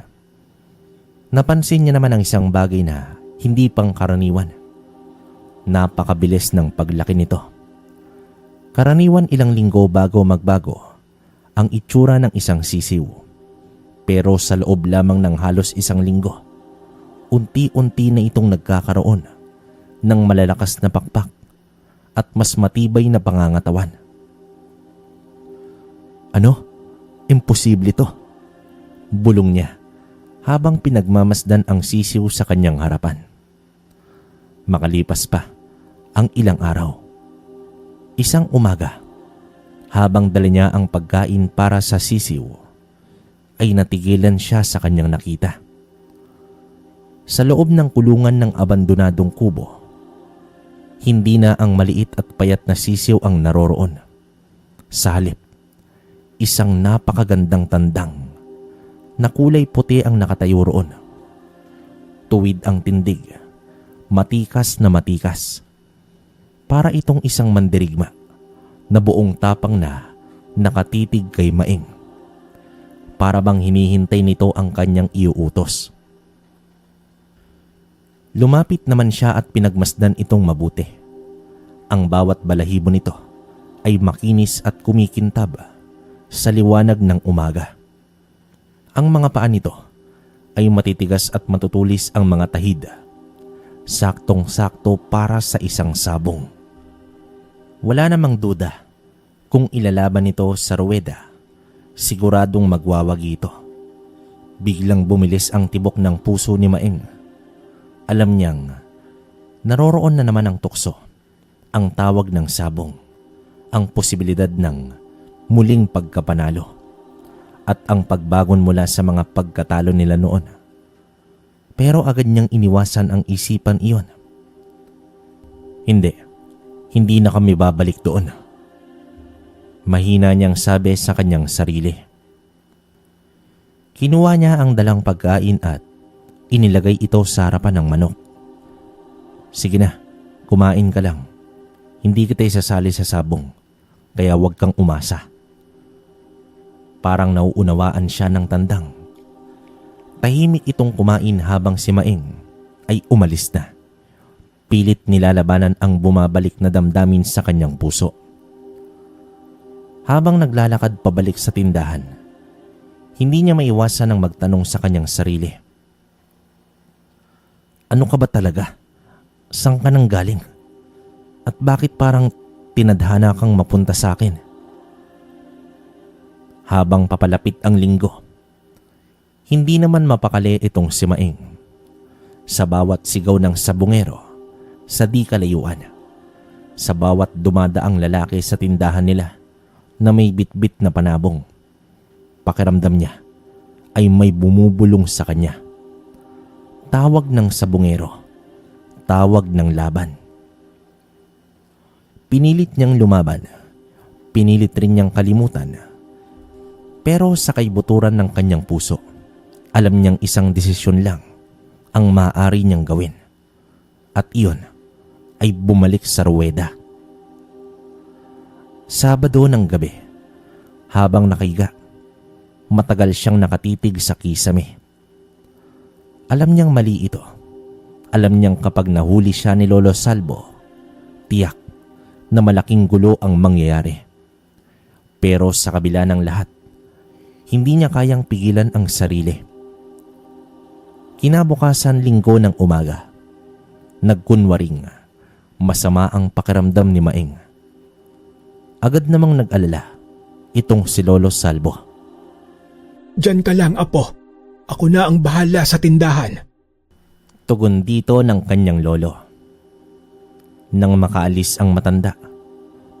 napansin niya naman ang isang bagay na hindi pangkaraniwan. Napakabilis ng paglaki nito. Karaniwan ilang linggo bago magbago ang itsura ng isang sisiw. Pero sa loob lamang ng halos isang linggo, unti-unti na itong nagkakaroon ng malalakas na pakpak at mas matibay na pangangatawan. Ano? Imposible to. Bulong niya habang pinagmamasdan ang sisiw sa kanyang harapan. Makalipas pa ang ilang araw. Isang umaga, habang dala niya ang pagkain para sa sisiw, ay natigilan siya sa kanyang nakita. Sa loob ng kulungan ng abandonadong kubo, hindi na ang maliit at payat na sisiw ang naroroon. Sa halip, isang napakagandang tandang na kulay puti ang nakatayo roon. Tuwid ang tindig, matikas na matikas. Para itong isang mandirigma na buong tapang na nakatitig kay Maeng. Para bang hinihintay nito ang kanyang iuutos. Lumapit naman siya at pinagmasdan itong mabuti. Ang bawat balahibo nito ay makinis at kumikintab sa liwanag ng umaga. Ang mga paa nito ay matitigas at matutulis ang mga tahid. Saktong-sakto para sa isang sabong. Wala namang duda kung ilalaban nito sa ruweda, siguradong magwawagi ito. Biglang bumilis ang tibok ng puso ni Maeng. Alam niyang naroroon na naman ang tukso, ang tawag ng sabong, ang posibilidad ng muling pagkapanalo at ang pagbagon mula sa mga pagkatalo nila noon. Pero agad niyang iniwasan ang isipan iyon. Hindi na kami babalik doon. Mahina niyang sabi sa kanyang sarili. Kinuha niya ang dalang pagkain at inilagay ito sa harapan ng manok. Sige na, kumain ka lang. Hindi kita isasali sa sabong, kaya huwag kang umasa. Parang nauunawaan siya ng tandang. Tahimik itong kumain habang si Maeng ay umalis na. Pilit nilalabanan ang bumabalik na damdamin sa kanyang puso. Habang naglalakad pabalik sa tindahan, hindi niya maiwasan ang magtanong sa kanyang sarili. Ano ka ba talaga? Saan ka nang galing? At bakit parang tinadhana kang mapunta sa akin? Habang papalapit ang linggo, hindi naman mapakali itong si Maeng. Sa bawat sigaw ng sabungero, sa di kalayuan, sa bawat dumadaang lalaki sa tindahan nila na may bitbit na panabong, pakiramdam niya ay may bumubulong sa kanya. Tawag ng sabungero, tawag ng laban. Pinilit niyang lumaban, pinilit rin niyang kalimutan. Pero sa kaibuturan ng kanyang puso, alam niyang isang desisyon lang ang maaari niyang gawin. At iyon ay bumalik sa ruweda. Sabado ng gabi, habang nakahiga, matagal siyang nakatitig sa kisame. Alam niyang mali ito. Alam niyang kapag nahuli siya ni Lolo Salvo, tiyak na malaking gulo ang mangyayari. Pero sa kabila ng lahat, hindi niya kayang pigilan ang sarili. Kinabukasan linggo ng umaga, nagkunwaring masama ang pakiramdam ni Maeng. Agad namang nag-alala itong si Lolo Salvo. Diyan ka lang, Apo. Ako na ang bahala sa tindahan. Tugon dito ng kanyang lolo. Nang makaalis ang matanda,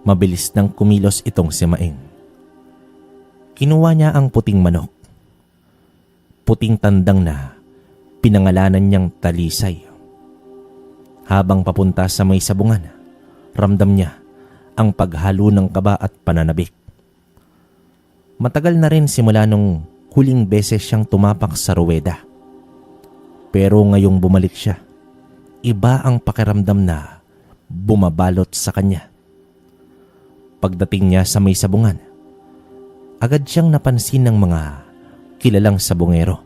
mabilis nang kumilos itong si Maeng. Kinuha niya ang puting manok. Puting tandang na pinangalanan niyang Talisay. Habang papunta sa may sabungan, ramdam niya ang paghalo ng kaba at pananabik. Matagal na rin simula nung huling beses siyang tumapak sa ruweda. Pero ngayong bumalik siya, iba ang pakiramdam na bumabalot sa kanya. Pagdating niya sa may sabungan, agad siyang napansin ng mga kilalang sabungero.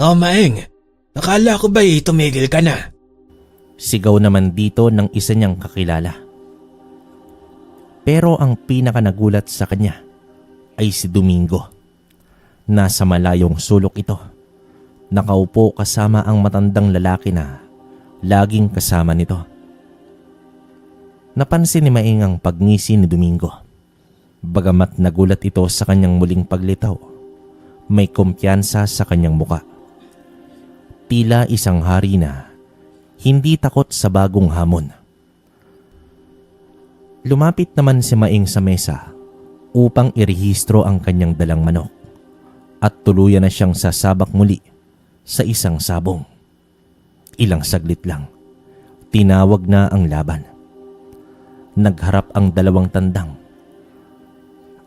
Oh, Maeng, akala ko ba'y tumigil ka na? Sigaw naman dito ng isa niyang kakilala. Pero ang pinaka nagulat sa kanya ay si Domingo. Nasa malayong sulok ito. Nakaupo kasama ang matandang lalaki na laging kasama nito. Napansin ni Maeng ang pagngisi ni Domingo. Bagamat nagulat ito sa kanyang muling paglitaw, may kumpiyansa sa kanyang muka. Tila isang hari na hindi takot sa bagong hamon. Lumapit naman si Maeng sa mesa upang irehistro ang kanyang dalang manok at tuluyan na siyang sasabak muli sa isang sabong. Ilang saglit lang, tinawag na ang laban. Nagharap ang dalawang tandang.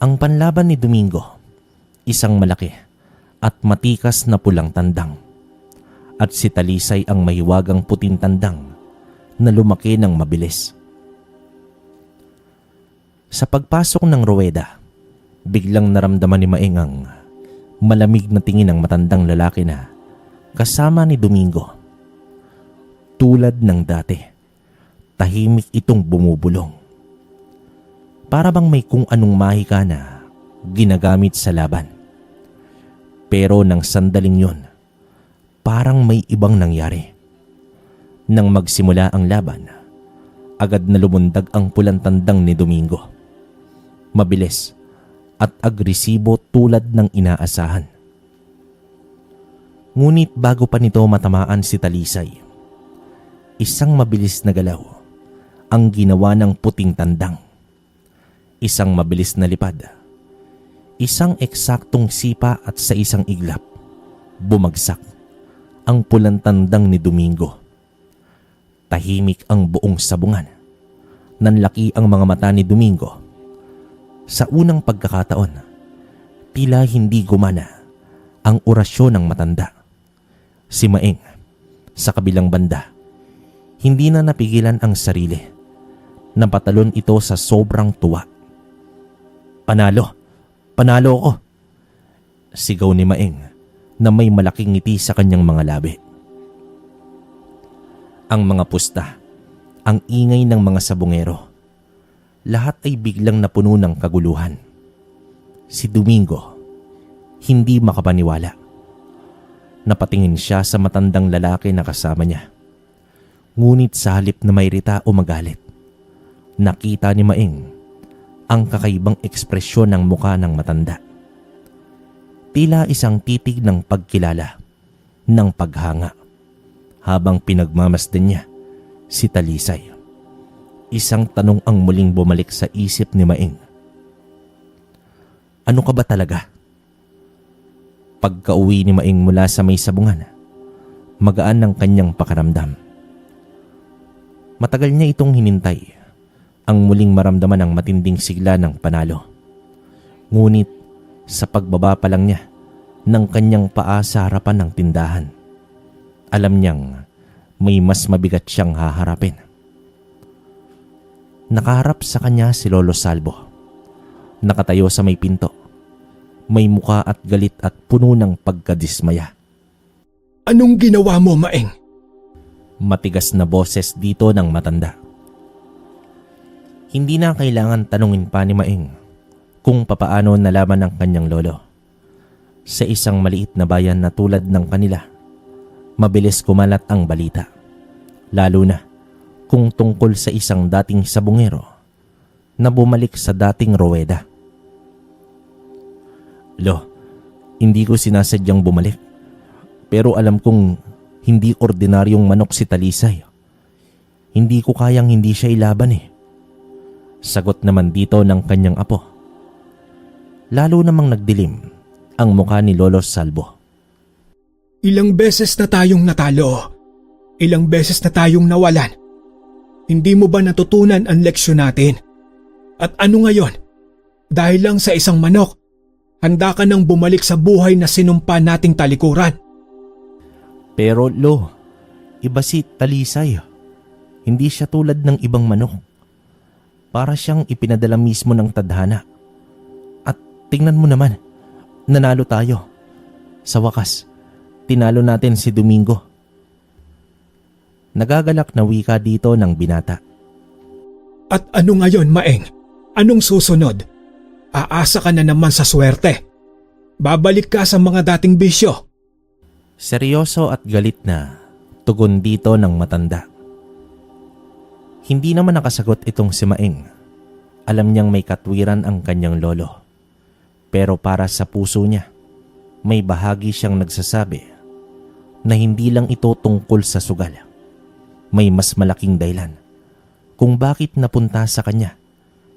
Ang panlaban ni Domingo, isang malaki at matikas na pulang tandang. At si Talisay ang mahiwagang puting tandang na lumaki ng mabilis. Sa pagpasok ng ruweda, biglang naramdaman ni Maeng ang malamig na tingin ng matandang lalaki na kasama ni Domingo. Tulad ng dati, tahimik itong bumubulong. Para bang may kung anong mahika na ginagamit sa laban. Pero nang sandaling yon, parang may ibang nangyari. Nang magsimula ang laban, agad na lumundag ang pulang tandang ni Domingo. Mabilis at agresibo tulad ng inaasahan. Ngunit bago pa nito matamaan si Talisay, isang mabilis na galaw ang ginawa ng puting tandang. Isang mabilis na lipad, isang eksaktong sipa at sa isang iglap, bumagsak ang pulang tandang ni Domingo. Tahimik ang buong sabungan. Nanlaki ang mga mata ni Domingo. Sa unang pagkakataon, tila hindi gumana ang orasyon ng matanda. Si Maeng, sa kabilang banda, hindi na napigilan ang sarili. Napatalon ito sa sobrang tuwa. Panalo! Panalo ako! Sigaw ni Maeng na may malaking ngiti sa kanyang mga labi. Ang mga pusta, ang ingay ng mga sabungero, lahat ay biglang napuno ng kaguluhan. Si Domingo, hindi makapaniwala. Napatingin siya sa matandang lalaki na kasama niya. Ngunit sa halip na mayrita o magalit, nakita ni Maeng ang kakaibang ekspresyon ng muka ng matanda. Tila isang titig ng pagkilala, ng paghanga, habang pinagmamasdan niya si Talisay. Isang tanong ang muling bumalik sa isip ni Maeng. Ano ka ba talaga? Pagka-uwi ni Maeng mula sa may sabungan, magaan ng kanyang pakaramdam. Matagal niya itong hinintay, ang muling maramdaman ng matinding sigla ng panalo. Ngunit sa pagbaba pa lang niya ng kanyang paa sa harapan ng tindahan, alam niyang may mas mabigat siyang haharapin. Nakaharap sa kanya si Lolo Salvo. Nakatayo sa may pinto. May muka at galit at puno ng pagkadismaya. Anong ginawa mo, Maeng? Matigas na boses dito ng matanda. Hindi na kailangan tanungin pa ni Maeng kung papaano nalaman ng kanyang lolo. Sa isang maliit na bayan na tulad ng kanila, mabilis kumalat ang balita. Lalo na kung tungkol sa isang dating sabungero na bumalik sa dating ruweda. Lo, hindi ko sinasadyang bumalik. Pero alam kong hindi ordinaryong manok si Talisay. Hindi ko kayang hindi siya ilaban eh. Sagot naman dito ng kanyang apo. Lalo namang nagdilim ang mukha ni Lolo Salvo. Ilang beses na tayong natalo. Ilang beses na tayong nawalan. Hindi mo ba natutunan ang leksyon natin? At ano ngayon? Dahil lang sa isang manok, handa ka nang bumalik sa buhay na sinumpa nating talikuran. Pero Lo, iba si Talisay. Hindi siya tulad ng ibang manok. Para siyang ipinadala mismo ng tadhana. At tingnan mo naman, nanalo tayo. Sa wakas, tinalo natin si Domingo. Nagagalak na wika dito ng binata. At ano ngayon, Maeng? Anong susunod? Aasa ka na naman sa swerte. Babalik ka sa mga dating bisyo. Seryoso at galit na tugon dito ng matanda. Hindi naman nakasagot itong si Maeng. Alam niyang may katwiran ang kanyang lolo. Pero para sa puso niya, may bahagi siyang nagsasabi na hindi lang ito tungkol sa sugal. May mas malaking dahilan kung bakit napunta sa kanya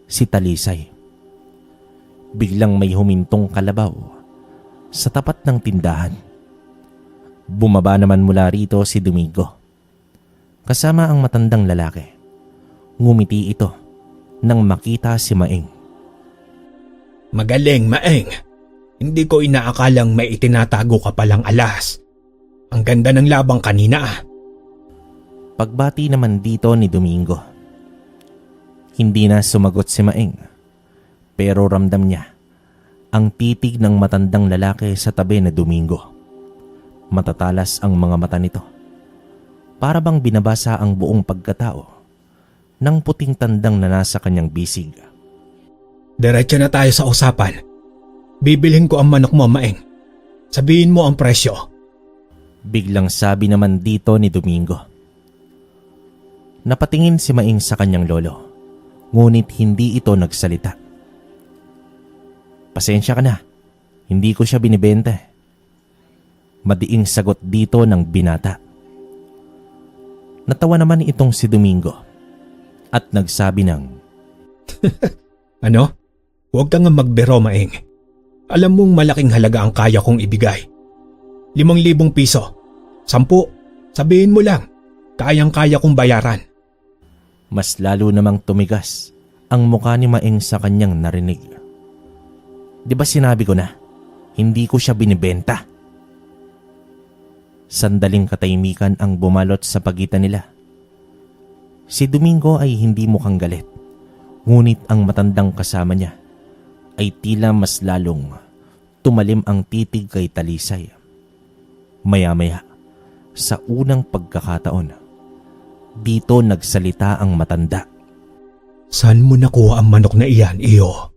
si Talisay. Biglang may humintong kalabaw sa tapat ng tindahan. Bumaba naman mula rito si Domingo. Kasama ang matandang lalaki. Ngumiti ito nang makita si Maeng. Magaling, Maeng. Hindi ko inaakalang may itinatago ka palang alas. Ang ganda ng labang kanina ah. Pagbati naman dito ni Domingo. Hindi na sumagot si Maeng, pero ramdam niya ang titig ng matandang lalaki sa tabi ni Domingo. Matatalas ang mga mata nito. Para bang binabasa ang buong pagkatao ng puting tandang na nasa kanyang bisig. Diretso na tayo sa usapan. Bibilhin ko ang manok mo, Maeng. Sabihin mo ang presyo. Biglang sabi naman dito ni Domingo. Napatingin si Maeng sa kanyang lolo, ngunit hindi ito nagsalita. Pasensya ka na, hindi ko siya binibenta. Madiing sagot dito ng binata. Natawa naman itong si Domingo at nagsabi ng, Ano? Huwag kang magbiro, Maeng. Alam mong malaking halaga ang kaya kong ibigay. 5,000 piso. 10. Sabihin mo lang. Kayang-kaya kong bayaran. Mas lalo namang tumigas ang mukha ni Maeng sa kanyang narinig. Di ba sinabi ko na, hindi ko siya binibenta? Sandaling katahimikan ang bumalot sa pagitan nila. Si Domingo ay hindi mukhang galit, ngunit ang matandang kasama niya ay tila mas lalong tumalim ang titig kay Talisay. Maya-maya, sa unang pagkakataon, dito nagsalita ang matanda. Saan mo nakuha ang manok na iyan, iyo?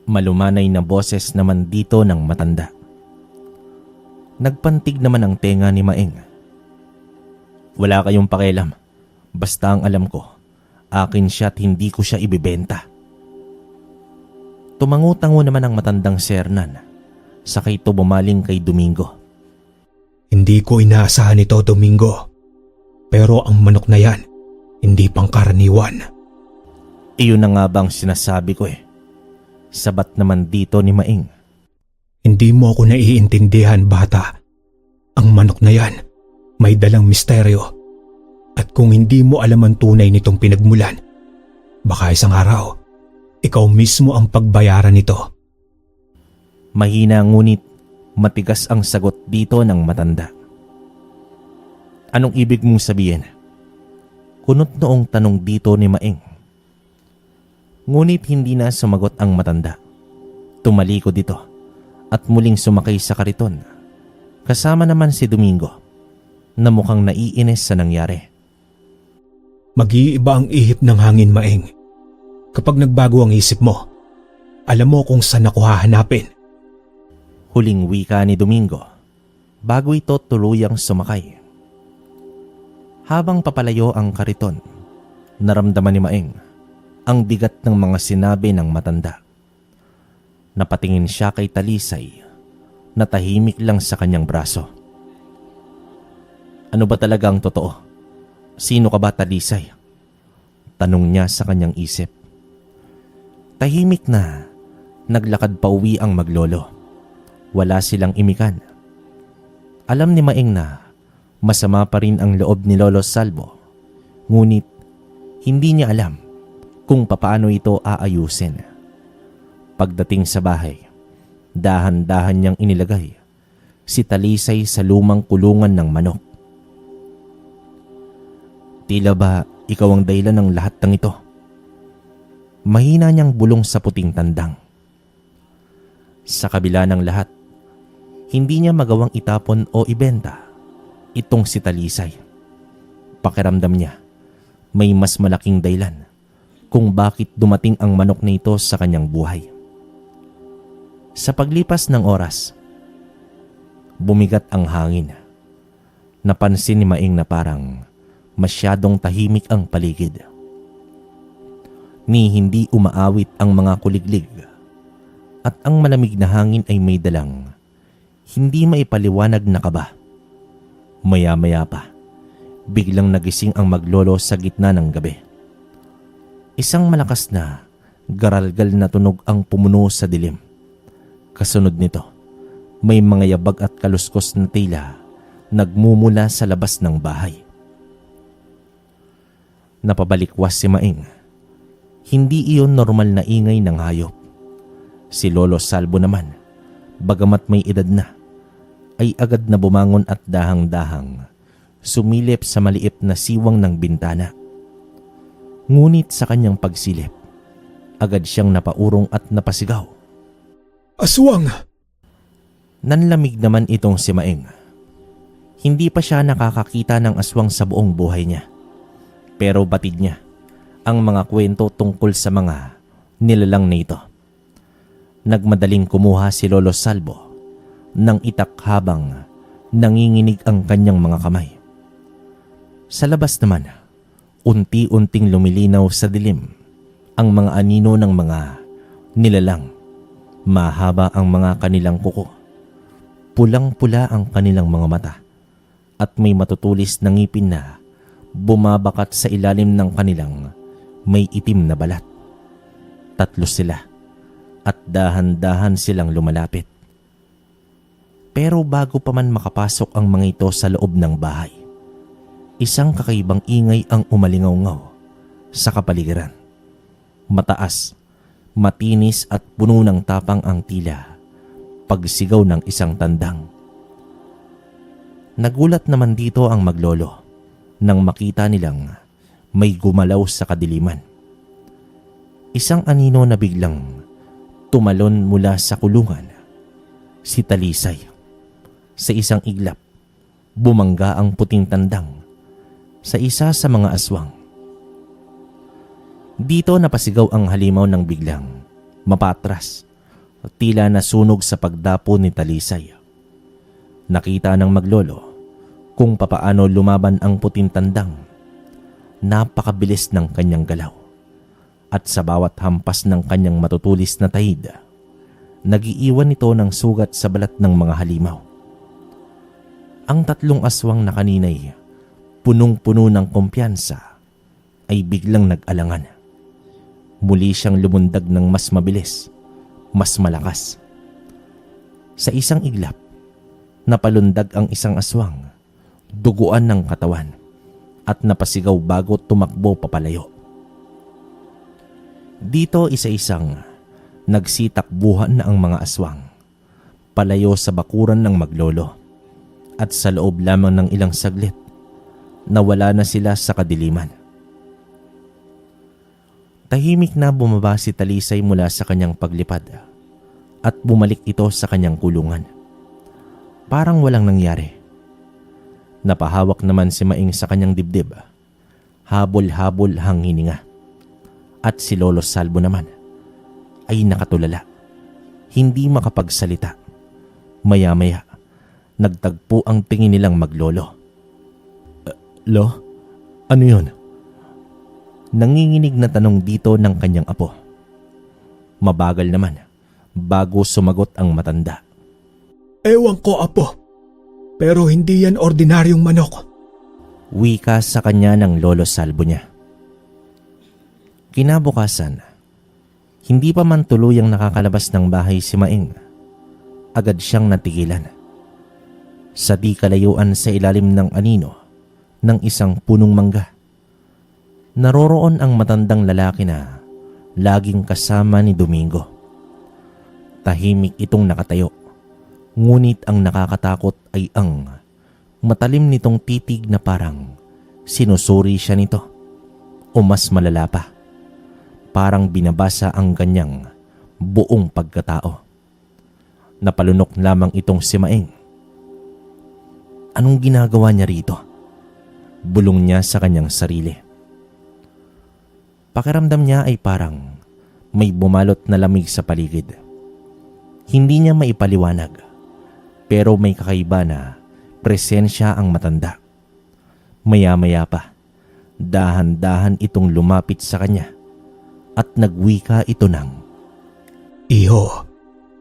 Malumanay na boses naman dito ng matanda. Nagpantig naman ang tenga ni Maeng. Wala kayong pakialam. Basta ang alam ko, akin siya at hindi ko siya ibibenta. Tumango-tango naman ang matandang si Hernan, sakay ito bumaling kay Domingo. Hindi ko inaasahan ito, Domingo. Pero ang manok na yan, hindi pangkaraniwan. Iyon na nga bang sinasabi ko eh. Sabat naman dito ni Maeng. Hindi mo ako naiintindihan, bata. Ang manok na yan, may dalang misteryo. At kung hindi mo alam ang tunay nitong pinagmulan, baka isang araw, ikaw mismo ang pagbayaran nito. Mahina ngunit matigas ang sagot dito ng matanda. Anong ibig mong sabihin? Kunot noong tanong dito ni Maeng. Ngunit hindi na sumagot ang matanda. Tumalikod dito at muling sumakay sa kariton. Kasama naman si Domingo na mukhang naiinis sa nangyari. Mag-iiba ang ihip ng hangin, Maeng. Kapag nagbago ang isip mo, alam mo kung saan ako hahanapin. Huling wika ni Domingo bago ito tuluyang sumakay. Habang papalayo ang kariton, naramdaman ni Maeng ang bigat ng mga sinabi ng matanda. Napatingin siya kay Talisay na tahimik lang sa kanyang braso. Ano ba talaga ang totoo? Sino ka ba, Talisay? Tanong niya sa kanyang isip. Tahimik na naglakad pa uwi ang maglolo. Wala silang imikan. Alam ni Maeng na masama pa rin ang loob ni Lolo Salvo, ngunit hindi niya alam kung papaano ito aayusin. Pagdating sa bahay, dahan-dahan niyang inilagay si Talisay sa lumang kulungan ng manok. Tila ba ikaw ang dahilan ng lahat ng ito? Mahina niyang bulong sa puting tandang. Sa kabila ng lahat, hindi niya magawang itapon o ibenta itong si Talisay. Pakiramdam niya, may mas malaking dahilan kung bakit dumating ang manok na ito sa kanyang buhay. Sa paglipas ng oras, bumigat ang hangin. Napansin ni Maeng na parang masyadong tahimik ang paligid. Ni hindi umaawit ang mga kuliglig at ang malamig na hangin ay may dalang hindi maipaliwanag na kaba. Maya-maya pa, biglang nagising ang maglolo sa gitna ng gabi. Isang malakas na, garalgal na tunog ang pumuno sa dilim. Kasunod nito, may mga yabag at kaluskos na tila nagmumula sa labas ng bahay. Napabalikwas si Maeng. Hindi iyon normal na ingay ng hayop. Si Lolo Salvo naman bagamat may edad na, ay agad na bumangon at dahang-dahang sumilip sa maliit na siwang ng bintana. Ngunit sa kanyang pagsilip, agad siyang napaurong at napasigaw. Aswang! Nanlamig naman itong si Maeng. Hindi pa siya nakakakita ng aswang sa buong buhay niya. Pero batid niya ang mga kwento tungkol sa mga nilalang na ito. Nagmadaling kumuha si Lolo Salvo ng itak habang nanginginig ang kanyang mga kamay. Sa labas naman, unti-unting lumilinaw sa dilim ang mga anino ng mga nilalang. Mahaba ang mga kanilang kuko. Pulang-pula ang kanilang mga mata at may matutulis na ngipin na bumabakat sa ilalim ng kanilang may itim na balat. Tatlo sila at dahan-dahan silang lumalapit. Pero bago pa man makapasok ang mga ito sa loob ng bahay, isang kakaibang ingay ang umalingaw-ngaw sa kapaligiran. Mataas, matinis at puno ng tapang ang tila pagsigaw ng isang tandang. Nagulat naman dito ang maglolo nang makita nilang may gumalaw sa kadiliman. Isang anino na biglang tumalon mula sa kulungan. Si Talisay. Sa isang iglap, bumangga ang puting tandang sa isa sa mga aswang. Dito napasigaw ang halimaw ng biglang mapatras, tila nasunog sa pagdapo ni Talisay. Nakita ng maglolo kung papaano lumaban ang puting tandang. Napakabilis ng kanyang galaw at sa bawat hampas ng kanyang matutulis na tahid, nagiiwan ito ng sugat sa balat ng mga halimaw. Ang tatlong aswang na kaninay punong-puno ng kumpiyansa ay biglang nag-alangan. Muli siyang lumundag ng mas mabilis, mas malakas. Sa isang iglap, napalundag ang isang aswang, duguan ng katawan at napasigaw bago tumakbo papalayo. Dito isa-isang nagsitakbuhan na ang mga aswang palayo sa bakuran ng maglolo at sa loob lamang ng ilang saglit nawala na sila sa kadiliman. Tahimik na bumaba si Talisay mula sa kanyang paglipad at bumalik ito sa kanyang kulungan. Parang walang nangyari. Napahawak naman si Maing sa kanyang dibdib. Habol-habol ang hininga. At si Lolo Salvo naman ay nakatulala. Hindi makapagsalita. Maya-maya, nagtagpo ang tingin nilang maglolo. Lo? Ano yun? Nanginginig na tanong dito ng kanyang apo. Mabagal naman bago sumagot ang matanda. Ewan ko, apo. Pero hindi yan ordinaryong manok. Wika sa kanya ng Lolo Salvo niya. Kinabukasan, hindi pa man tuluyang nakakalabas ng bahay si Maing. Agad siyang natigilan. Sa di kalayuan sa ilalim ng anino ng isang punong mangga, naroroon ang matandang lalaki na laging kasama ni Domingo. Tahimik itong nakatayo. Ngunit ang nakakatakot ay ang matalim nitong titig na parang sinusuri siya nito. O mas malala pa, parang binabasa ang kanyang buong pagkatao. Napalunok lamang itong si Maing. Anong ginagawa niya rito? Bulong niya sa kanyang sarili. Pakiramdam niya ay parang may bumalot na lamig sa paligid. Hindi niya maipaliwanag. Pero may kakaiba na presensya ang matanda. Maya-maya pa, dahan-dahan itong lumapit sa kanya at nagwika ito ng, Iho,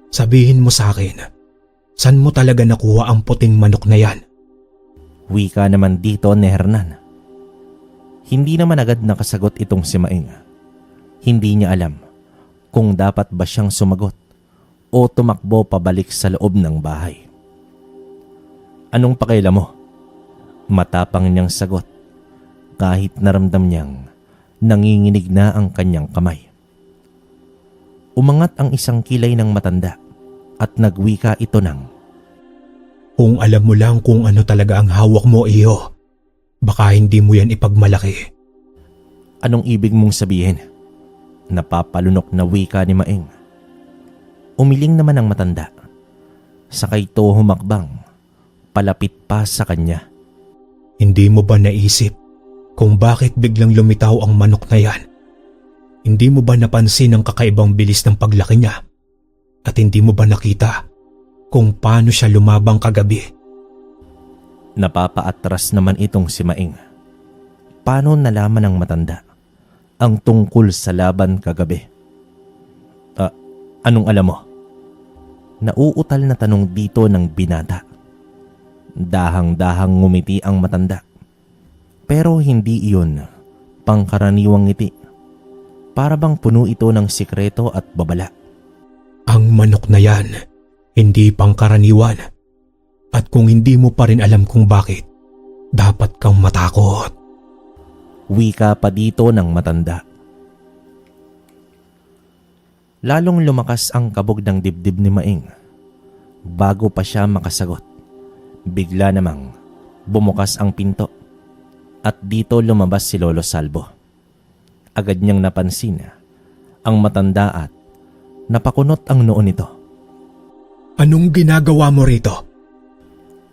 sabihin mo sa akin, saan mo talaga nakuha ang puting manok na yan? Wika naman dito ni Hernan. Hindi naman agad nakasagot itong si Maing. Hindi niya alam kung dapat ba siyang sumagot o tumakbo pabalik sa loob ng bahay. Anong pakialam mo? Matapang niyang sagot kahit naramdam niyang nanginginig na ang kanyang kamay. Umangat ang isang kilay ng matanda at nagwika ito ng, Kung alam mo lang kung ano talaga ang hawak mo, iyo, baka hindi mo yan ipagmalaki. "Anong ibig mong sabihin?" Napapalunok na wika ni Maeng. Umiling naman ang matanda. Sakay ito humakbang, palapit pa sa kanya. Hindi mo ba naisip kung bakit biglang lumitaw ang manok na yan? Hindi mo ba napansin ang kakaibang bilis ng paglaki niya? At hindi mo ba nakita kung paano siya lumabang kagabi? Napapaatras naman itong si Maeng. Paano nalaman ng matanda ang tungkol sa laban kagabi? Anong alam mo? Nauutal na tanong dito ng binata. Dahang-dahang ngumiti ang matanda. Pero hindi iyon pangkaraniwang ngiti. Para bang puno ito ng sikreto at babala. Ang manok na yan, hindi pangkaraniwan. At kung hindi mo pa rin alam kung bakit, dapat kang matakot. Wika pa dito ng matanda. Lalong lumakas ang kabog ng dibdib ni Maeng. Bago pa siya makasagot, bigla namang bumukas ang pinto at dito lumabas si Lolo Salvo. Agad niyang napansin ang matanda at napakunot ang noo nito. Anong ginagawa mo rito?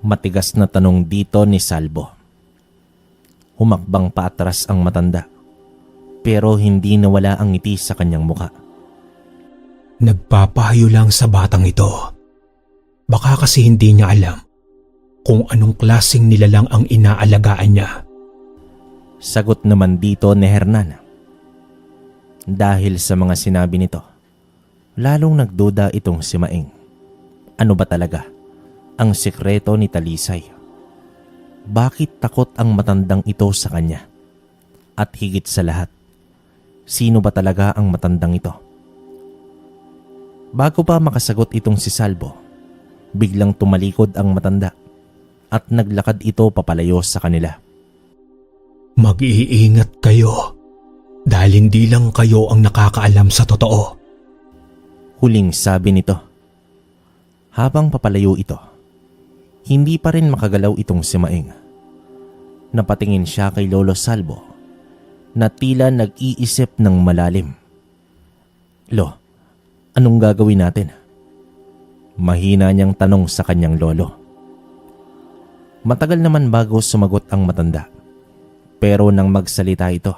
Matigas na tanong dito ni Salvo. Humakbang paatras ang matanda pero hindi nawala ang ngiti sa kanyang muka. Nagpapahayo lang sa batang ito. Baka kasi hindi niya alam kung anong klaseng nilalang ang inaalagaan niya. Sagot naman dito ni Hernan. Dahil sa mga sinabi nito, lalong nagduda itong si Maeng. Ano ba talaga ang sikreto ni Talisay? Bakit takot ang matandang ito sa kanya? At higit sa lahat, sino ba talaga ang matandang ito? Bago pa makasagot itong si Salvo, biglang tumalikod ang matanda at naglakad ito papalayo sa kanila. Mag-iingat kayo dahil hindi lang kayo ang nakakaalam sa totoo. Huling sabi nito. Habang papalayo ito, hindi pa rin makagalaw itong si Maeng. Napatingin siya kay Lolo Salvo na tila nag-iisip ng malalim. "Lo, anong gagawin natin?" Mahina niyang tanong sa kanyang lolo. Matagal naman bago sumagot ang matanda. Pero nang magsalita ito,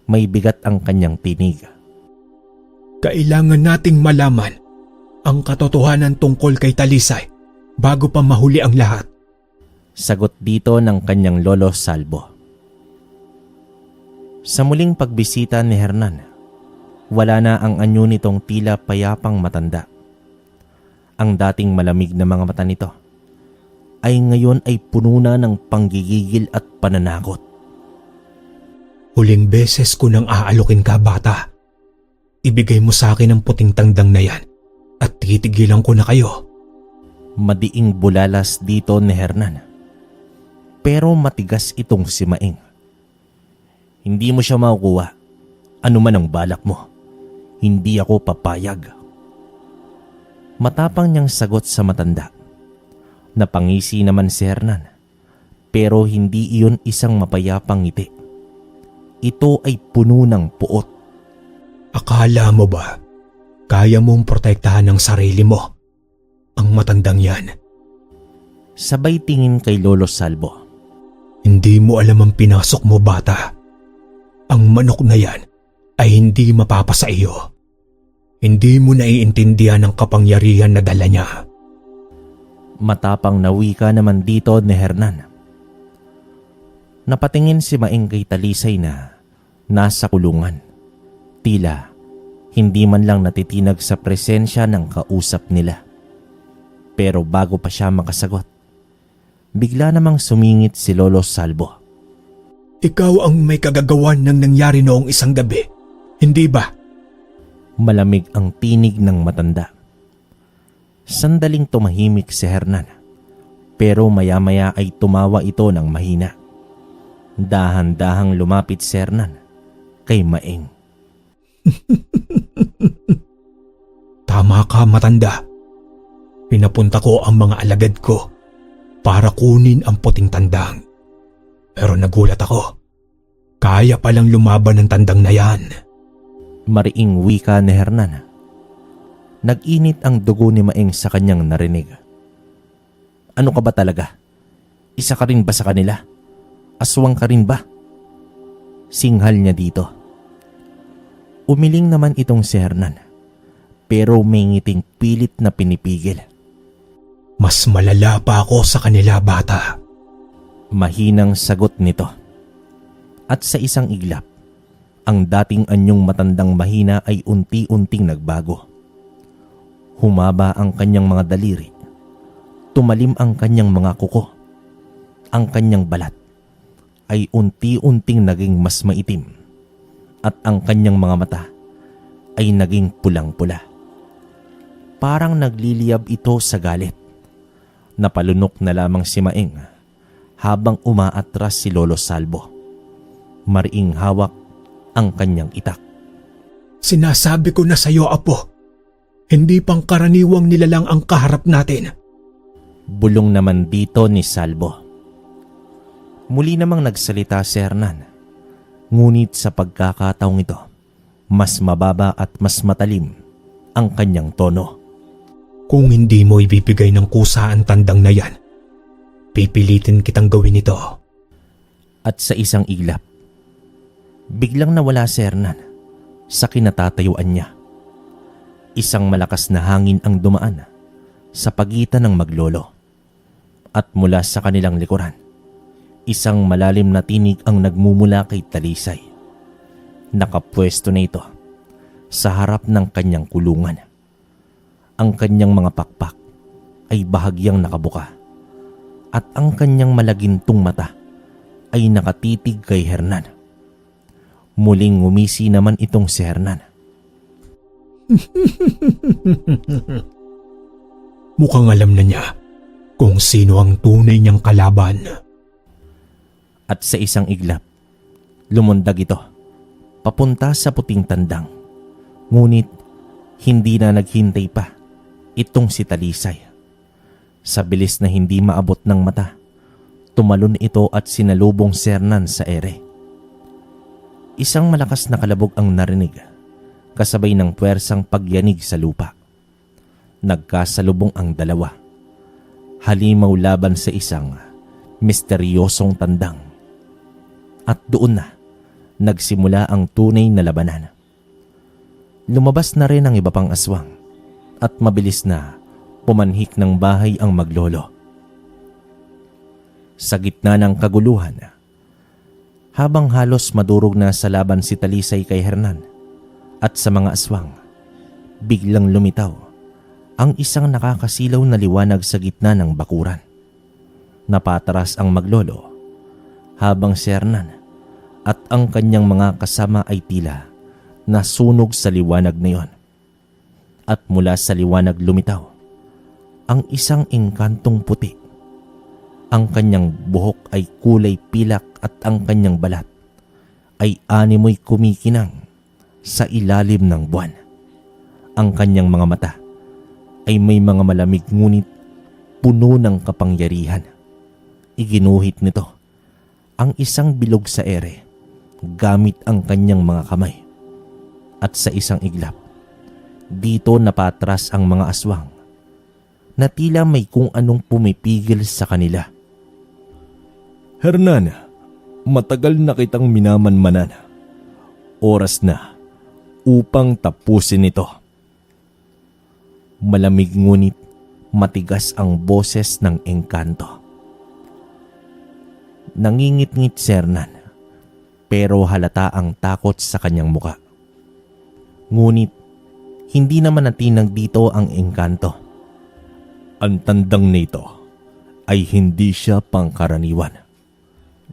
may bigat ang kanyang tinig. Kailangan nating malaman ang katotohanan tungkol kay Talisay bago pa mahuli ang lahat. Sagot dito ng kanyang lolo Salvo. Sa muling pagbisita ni Hernan, wala na ang anyo nitong tila payapang matanda. Ang dating malamig na mga mata nito ay ngayon ay puno na ng panggigigil at pananakot. Huling beses ko nang aalokin ka, bata. Ibigay mo sa akin ang puting tandang na yan at titigilan ko na kayo. Madiing bulalas dito ni Hernan. Pero matigas itong si Maeng. Hindi mo siya makukuha. Ano man ang balak mo, hindi ako papayag. Matapang niyang sagot sa matanda. Napangisi naman si Hernan, pero hindi iyon isang mapayapang ngiti. Ito ay puno ng puot. Akala mo ba kaya mong protektahan ang sarili mo? Ang matandang yan. Sabay tingin kay Lolo Salvo. Hindi mo alam ang pinasok mo, bata. Ang manok na yan ay hindi mapapasa iyo. Hindi mo naiintindihan ang kapangyarihan na dala niya. Matapang na wika naman dito ni Hernan. Napatingin si Maeng kay Talisay na nasa kulungan. Tila hindi man lang natitinag sa presensya ng kausap nila. Pero bago pa siya makasagot, bigla namang sumingit si Lolo Salvo. Ikaw ang may kagagawan ng nangyari noong isang gabi, hindi ba? Malamig ang tinig ng matanda. Sandaling tumahimik si Hernan, pero maya-maya ay tumawa ito ng mahina. Dahan-dahang lumapit si Hernan kay Maeng. Tama ka, matanda. Pinapunta ko ang mga alagad ko para kunin ang puting tandang. Pero nagulat ako. Kaya palang lumaban ng tandang na yan. Mariing wika ni Hernan. Nag-init ang dugo ni Maeng sa kanyang narinig. Ano ka ba talaga? Isa ka rin ba sa kanila? Aswang ka rin ba? Singhal niya dito. Umiling naman itong si Hernan, pero may ngiting pilit na pinipigil. Mas malala pa ako sa kanila, bata. Mahinang sagot nito. At sa isang iglap, ang dating anyong matandang mahina ay unti-unting nagbago. Humaba ang kanyang mga daliri. Tumalim ang kanyang mga kuko. Ang kanyang balat ay unti-unting naging mas maitim. At ang kanyang mga mata ay naging pulang-pula. Parang nagliliyab ito sa galit. Napalunok na lamang si Maeng habang umaatras si Lolo Salvo. Mariing hawak ang kanyang itak. Sinasabi ko na sa iyo, Apo. Hindi pangkaraniwang nilalang ang kaharap natin. Bulong naman dito ni Salvo. Muli namang nagsalita si Hernan. Ngunit sa pagkakataong ito, mas mababa at mas matalim ang kanyang tono. Kung hindi mo ibibigay ng kusa ang tandang na yan, pipilitin kitang gawin ito. At sa isang iglap, biglang nawala si Hernan sa kinatatayuan niya. Isang malakas na hangin ang dumaan sa pagitan ng maglolo. At mula sa kanilang likuran, isang malalim na tinig ang nagmumula kay Talisay. Nakapwesto na ito sa harap ng kanyang kulungan. Ang kanyang mga pakpak ay bahagyang nakabuka at ang kanyang malagintong mata ay nakatitig kay Hernan. Muling ngumisi naman itong si Hernan. Mukhang alam na niya kung sino ang tunay niyang kalaban. At sa isang iglap, lumundag ito papunta sa puting tandang. Ngunit hindi na naghintay pa itong si Talisay. Sa bilis na hindi maabot ng mata, tumalon ito at sinalubong si Hernan sa ere. Isang malakas na kalabog ang narinig, kasabay ng puwersang pagyanig sa lupa. Nagkasalubong ang dalawa. Halimaw laban sa isang misteryosong tandang. At doon na nagsimula ang tunay na labanan. Lumabas na rin ang iba pang aswang at mabilis na pumanhik ng bahay ang maglolo. Sa gitna ng kaguluhan, habang halos madurog na sa laban si Talisay kay Hernan at sa mga aswang, biglang lumitaw ang isang nakakasilaw na liwanag sa gitna ng bakuran. Napataras ang maglolo habang si Hernan at ang kanyang mga kasama ay tila nasunog sa liwanag na iyon. At mula sa liwanag lumitaw ang isang engkantong puti. Ang kanyang buhok ay kulay pilak at ang kanyang balat ay animoy kumikinang sa ilalim ng buwan. Ang kanyang mga mata ay may mga malamig ngunit puno ng kapangyarihan. Iginuhit nito ang isang bilog sa ere gamit ang kanyang mga kamay. At sa isang iglap, dito napatras ang mga aswang na tila may kung anong pumipigil sa kanila. Hernan, matagal na kitang minamanmanan. Oras na upang tapusin ito. Malamig ngunit matigas ang boses ng engkanto. Nangingit-ngit si Hernan, pero halata ang takot sa kanyang muka. Ngunit hindi naman natinag dito ang engkanto. Ang tandang nito ay hindi siya pangkaraniwan.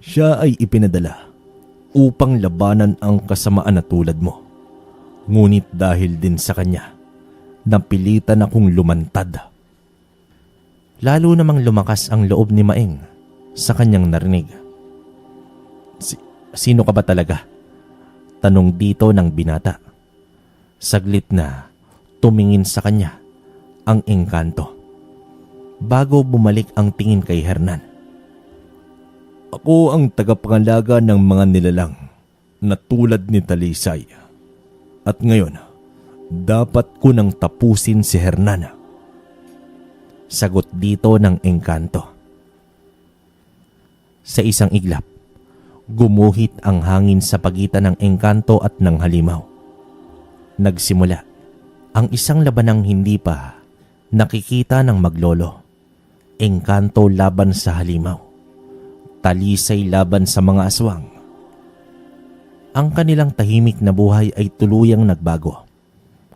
Siya ay ipinadala upang labanan ang kasamaan na tulad mo. Ngunit dahil din sa kanya, napilitan akong lumantad. Lalo namang lumakas ang loob ni Maeng sa kanyang narinig. Sino ka ba talaga? Tanong dito ng binata. Saglit na tumingin sa kanya ang engkanto bago bumalik ang tingin kay Hernan. Ako ang tagapangalaga ng mga nilalang na tulad ni Talisay. At ngayon, dapat ko nang tapusin si Hernan. Sagot dito ng engkanto. Sa isang iglap, gumuhit ang hangin sa pagitan ng engkanto at ng halimaw. Nagsimula ang isang labanang hindi pa nakikita ng maglolo. Engkanto laban sa halimaw. Talisay laban sa mga aswang. Ang kanilang tahimik na buhay ay tuluyang nagbago.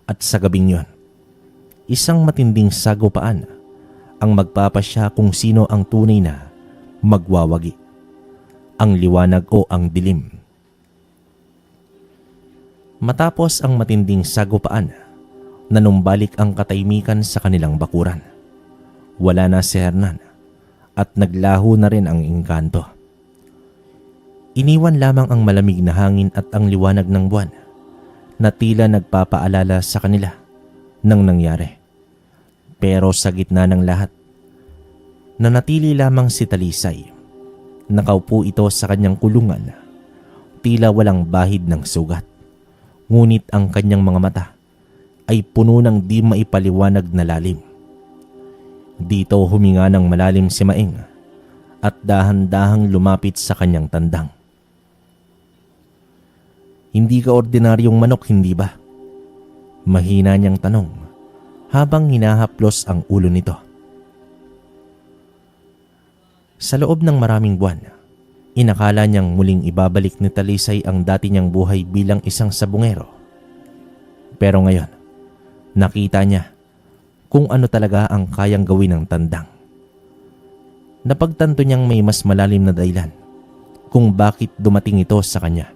At sa gabing yon, isang matinding sagupaan ang magpapasya kung sino ang tunay na magwawagi, ang liwanag o ang dilim. Matapos ang matinding sagupaan, nanumbalik ang katahimikan sa kanilang bakuran. Wala na si Hernan at naglaho na rin ang engkanto. Iniwan lamang ang malamig na hangin at ang liwanag ng buwan na tila nagpapaalala sa kanila ng nangyari. Pero sa gitna ng lahat, nanatili lamang si Talisay. Nakaupo ito sa kanyang kulungan, tila walang bahid ng sugat. Ngunit ang kanyang mga mata ay puno ng di maipaliwanag na lalim. Dito huminga ng malalim si Maeng at dahan-dahang lumapit sa kanyang tandang. Hindi ka ordinaryong manok, hindi ba? Mahina niyang tanong habang hinahaplos ang ulo nito. Sa loob ng maraming buwan, inakala niyang muling ibabalik ni Talisay ang dati niyang buhay bilang isang sabungero. Pero ngayon, nakita niya kung ano talaga ang kayang gawin ng tandang. Napagtanto niyang may mas malalim na dahilan kung bakit dumating ito sa kanya.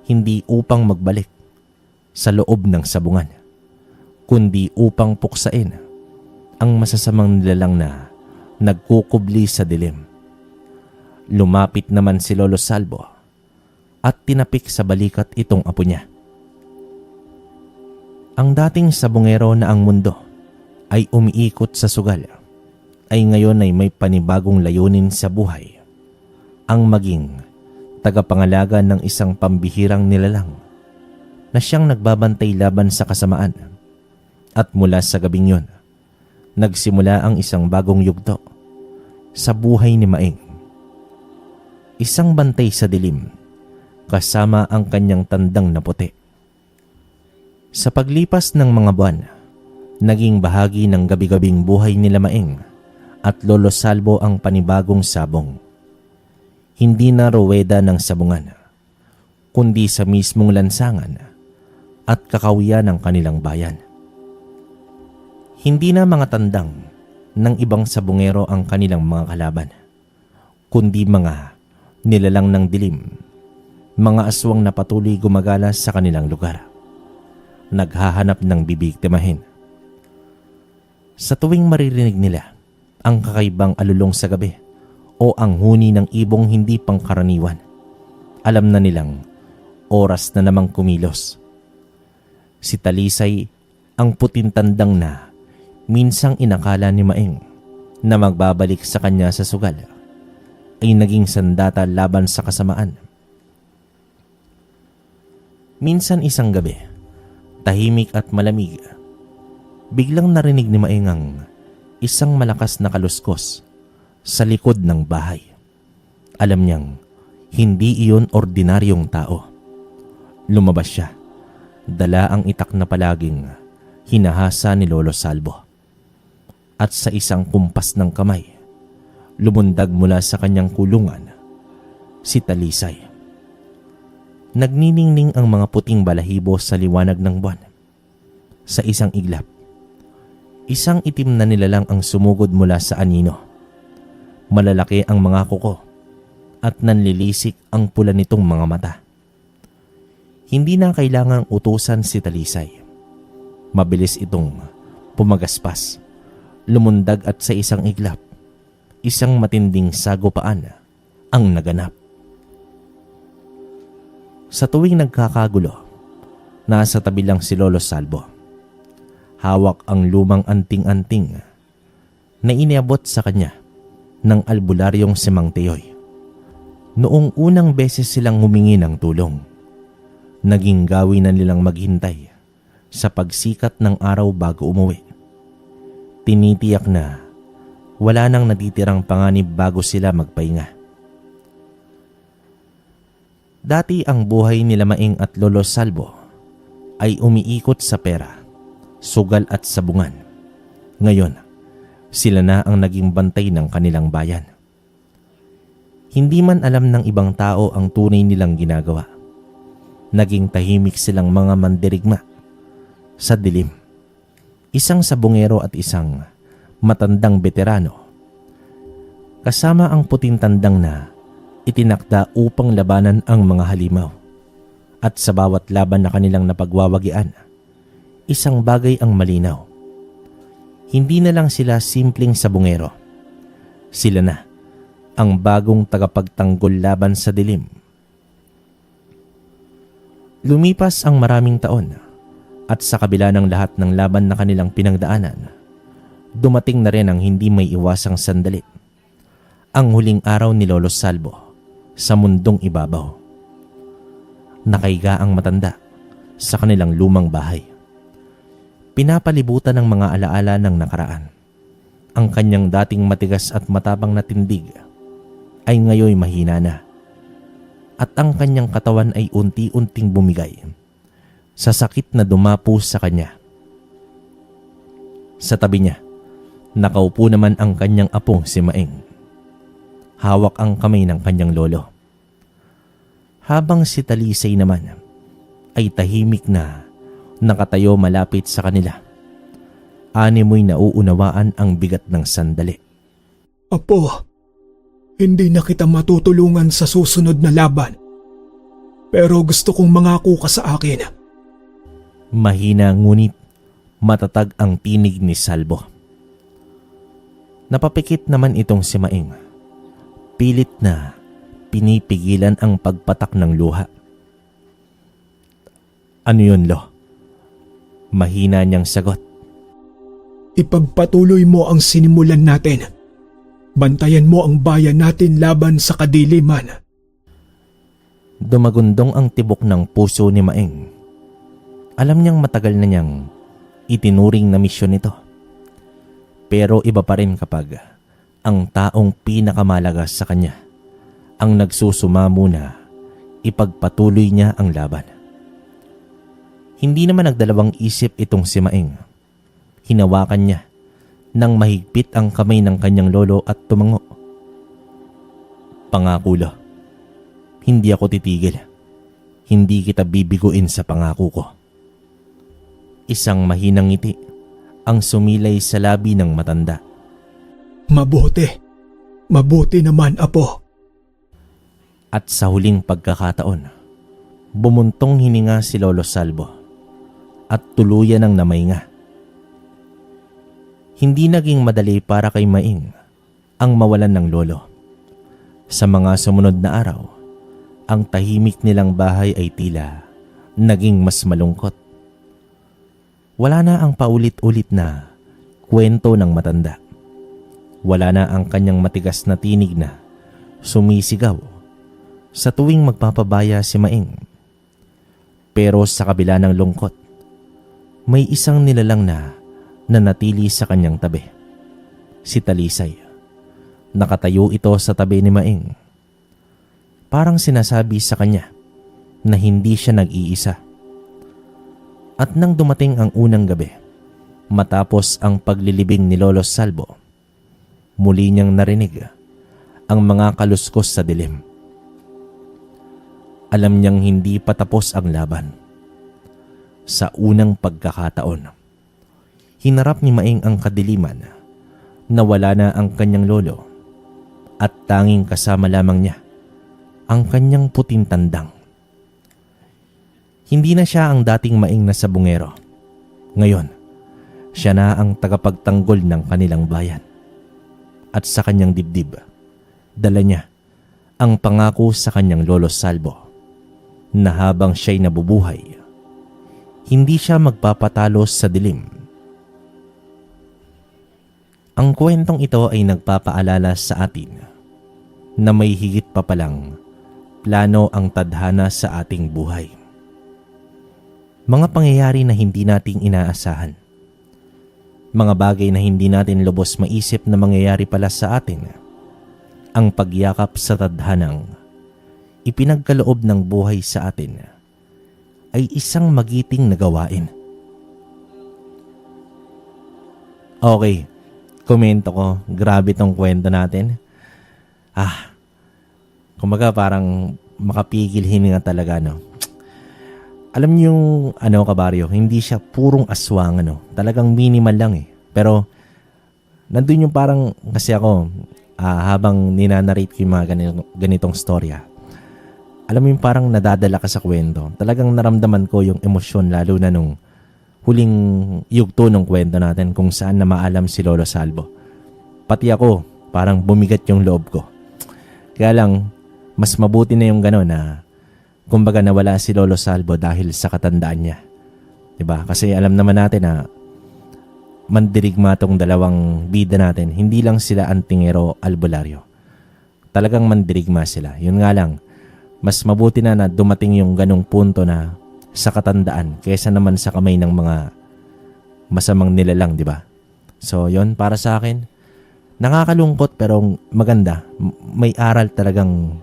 Hindi upang magbalik sa loob ng sabungan, kundi upang puksain ang masasamang nilalang na nagkukubli sa dilim. Lumapit naman si Lolo Salvo at tinapik sa balikat itong apo niya. Ang dating sabungero na ang mundo ay umiikot sa sugal ay ngayon ay may panibagong layunin sa buhay, ang maging tagapangalaga ng isang pambihirang nilalang na siyang nagbabantay laban sa kasamaan. At mula sa gabing yon, nagsimula ang isang bagong yugto sa buhay ni Maeng. Isang bantay sa dilim kasama ang kanyang tandang na puti. Sa paglipas ng mga buwan, naging bahagi ng gabi-gabing buhay nila Maeng at Lolo Salvo ang panibagong sabong. Hindi na ruweda ng sabungan, kundi sa mismong lansangan at kakawiyan ng kanilang bayan. Hindi na mga tandang ng ibang sabungero ang kanilang mga kalaban, kundi mga nilalang ng dilim, mga aswang na patuloy gumagala sa kanilang lugar, naghahanap ng bibiktimahin. Sa tuwing maririnig nila ang kakaibang alulong sa gabi o ang huni ng ibong hindi pangkaraniwan, alam na nilang oras na namang kumilos. Si Talisay, ang puting tandang na minsang inakala ni Maeng na magbabalik sa kanya sa sugal, ay naging sandata laban sa kasamaan. Minsan isang gabi, tahimik at malamig, biglang narinig ni Maeng ang isang malakas na kaluskos sa likod ng bahay. Alam niyang hindi iyon ordinaryong tao. Lumabas siya, dala ang itak na palaging hinahasa ni Lolo Salvo. At sa isang kumpas ng kamay, lumundag mula sa kanyang kulungan si Talisay. Nagniningning ang mga puting balahibo sa liwanag ng buwan. Sa isang iglap, isang itim na nilalang ang sumugod mula sa anino. Malalaki ang mga kuko at nanlilisik ang pula nitong mga mata. Hindi na kailangang utusan si Talisay. Mabilis itong pumagaspas, lumundag at sa isang iglap, isang matinding sagupaan ang naganap. Sa tuwing nagkakagulo, nasa tabi lang si Lolo Salvo. Hawak ang lumang anting-anting. na iniabot sa kanya ng albularyong si Mang Teoy. Noong unang beses silang humingi ng tulong, naging gawin na nilang maghintay sa pagsikat ng araw bago umuwi. Tinitiyak na wala nang natitirang panganib bago sila magpahinga. Dati ang buhay nila Maing at Lolo Salvo ay umiikot sa pera, sugal at sabungan. Ngayon, sila na ang naging bantay ng kanilang bayan. Hindi man alam ng ibang tao ang tunay nilang ginagawa. Naging tahimik silang mga mandirigma sa dilim. Isang sabungero at isang matandang veterano. Kasama ang puting tandang na itinakda upang labanan ang mga halimaw. At sa bawat laban na kanilang napagwawagian, isang bagay ang malinaw. Hindi na lang sila simpleng sabungero. Sila na ang bagong tagapagtanggol laban sa dilim. Lumipas ang maraming taon at sa kabila ng lahat ng laban na kanilang pinagdaanan, dumating na rin ang hindi may iwasang sandali. Ang huling araw ni Lolo Salvo sa mundong ibabaw. Nakaiga ang matanda sa kanilang lumang bahay. Pinapalibutan ng mga alaala ng nakaraan. Ang kanyang dating matigas at matapang na tindig ay ngayoy mahina na. At ang kanyang katawan ay unti-unting bumigay sa sakit na dumapo sa kanya. Sa tabi niya, nakaupo naman ang kanyang apong si Maing. Hawak ang kamay ng kanyang lolo. Habang si Talisay naman ay tahimik na nakatayo malapit sa kanila. Animoy nauunawaan ang bigat ng sandali. Apo, hindi na kita matutulungan sa susunod na laban. Pero gusto kong mangako ka sa akin. Mahina ngunit matatag ang tinig ni Salvo. Napapikit naman itong si Maing. Pilit na pinipigilan ang pagpatak ng luha. Ano yun, Lo? Mahina niyang sagot. Ipagpatuloy mo ang sinimulan natin. Bantayan mo ang bayan natin laban sa kadiliman. Dumagundong ang tibok ng puso ni Maing. Alam niyang matagal na niyang itinuring na misyon ito. Pero iba pa rin kapag ang taong pinakamalaga sa kanya ang nagsusumamo na ipagpatuloy niya ang laban. Hindi naman nagdalawang isip itong si Maing. Hinawakan niya nang mahigpit ang kamay ng kanyang lolo at tumango. Pangako, Lo. Hindi ako titigil. Hindi kita bibiguin sa pangako ko. Isang mahinang ngiti ang sumilay sa labi ng matanda. Mabuti. Mabuti naman, Apo. At sa huling pagkakataon, bumuntong hininga si Lolo Salvo at tuluyan ng namahinga. Hindi naging madali para kay Maing ang mawalan ng lolo. Sa mga sumunod na araw, ang tahimik nilang bahay ay tila naging mas malungkot. Wala na ang paulit-ulit na kwento ng matanda. Wala na ang kanyang matigas na tinig na sumisigaw sa tuwing magpapabaya si Maing. Pero sa kabila ng lungkot, may isang nilalang na nanatili sa kanyang tabi. Si Talisay. Nakatayo ito sa tabi ni Maing. Parang sinasabi sa kanya na hindi siya nag-iisa. At nang dumating ang unang gabi, matapos ang paglilibing ni Lolo Salvo, muli niyang narinig ang mga kaluskos sa dilim. Alam niyang hindi pa tapos ang laban. Sa unang pagkakataon, hinarap ni Maing ang kadiliman na wala na ang kanyang lolo at tanging kasama lamang niya ang kanyang puting tandang. Hindi na siya ang dating Maing na sabungero. Ngayon, siya na ang tagapagtanggol ng kanilang bayan. At sa kanyang dibdib, dala niya ang pangako sa kanyang Lolo Salvo na habang siya'y nabubuhay, hindi siya magpapatalo sa dilim. Ang kwentong ito ay nagpapaalala sa atin na may higit pa palang plano ang tadhana sa ating buhay. Mga pangyayari na hindi nating inaasahan. Mga bagay na hindi natin lubos maisip na mangyayari pala sa atin. Ang pagyakap sa tadhanang ipinagkaloob ng buhay sa atin ay isang magiting na gawain. Okay, komento ko, grabe tong kwento natin. Kumbaga parang makapigil hininga talaga, no? Alam niyo yung kabaryo, hindi siya purong aswang, talagang minimal lang eh. Pero nandun yung parang, kasi ako, habang ninanarrate ko yung mga ganitong storya, alam mo yung parang nadadala ka sa kwento. Talagang naramdaman ko yung emosyon, lalo na nung huling yugto ng kwento natin kung saan na maalam si Lolo Salvo. Pati ako, parang bumigat yung loob ko. Kaya lang, mas mabuti na yung gano'n na kumbaga nawala si Lolo Salvo dahil sa katandaan niya. Diba? Kasi alam naman natin na mandirigma tong dalawang bida natin. Hindi lang sila Antingero Albularyo. Talagang mandirigma sila. Yun nga lang, mas mabuti na dumating yung ganong punto na sa katandaan kaysa naman sa kamay ng mga masamang nilalang, diba? So, yun para sa akin. Nakakalungkot pero maganda. May aral talagang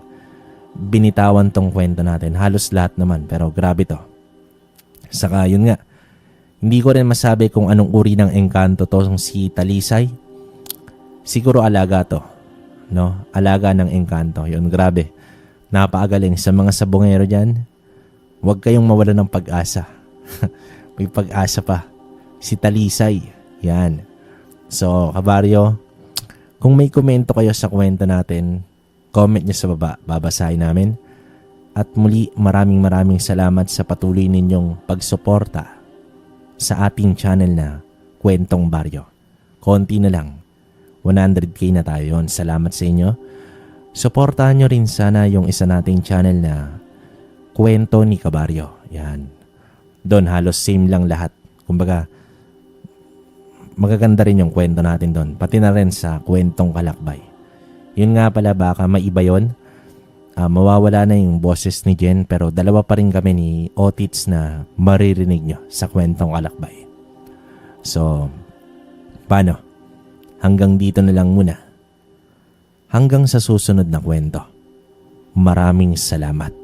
binitawan tong kwento natin. Halos lahat naman, pero grabe to. Saka yun nga, hindi ko rin masabi kung anong uri ng engkanto to si Talisay. Siguro alaga to, no? Alaga ng engkanto. Yun, grabe. Napakagaling sa mga sabongero dyan. Huwag kayong mawala ng pag-asa. May pag-asa pa. Si Talisay. Yan. So, kabaryo, kung may komento kayo sa kwento natin, comment nyo sa baba, babasahin namin. At muli, maraming salamat sa patuloy ninyong pagsuporta sa ating channel na Kwentong Baryo. Konti na lang, 100k na tayo. Salamat sa inyo. Suportahan nyo rin sana yung isa nating channel na Kwento ni Kabaryo. Yan. Doon halos same lang lahat. Kumbaga, magaganda rin yung kwento natin doon. Pati na rin sa Kwentong Kalakbay. Yun nga pala, baka maiba yun. Mawawala na yung boses ni Jen, pero dalawa pa rin kami ni Otits na maririnig nyo sa Kwentong Kalakbay. So, paano? Hanggang dito na lang muna. Hanggang sa susunod na kwento. Maraming salamat.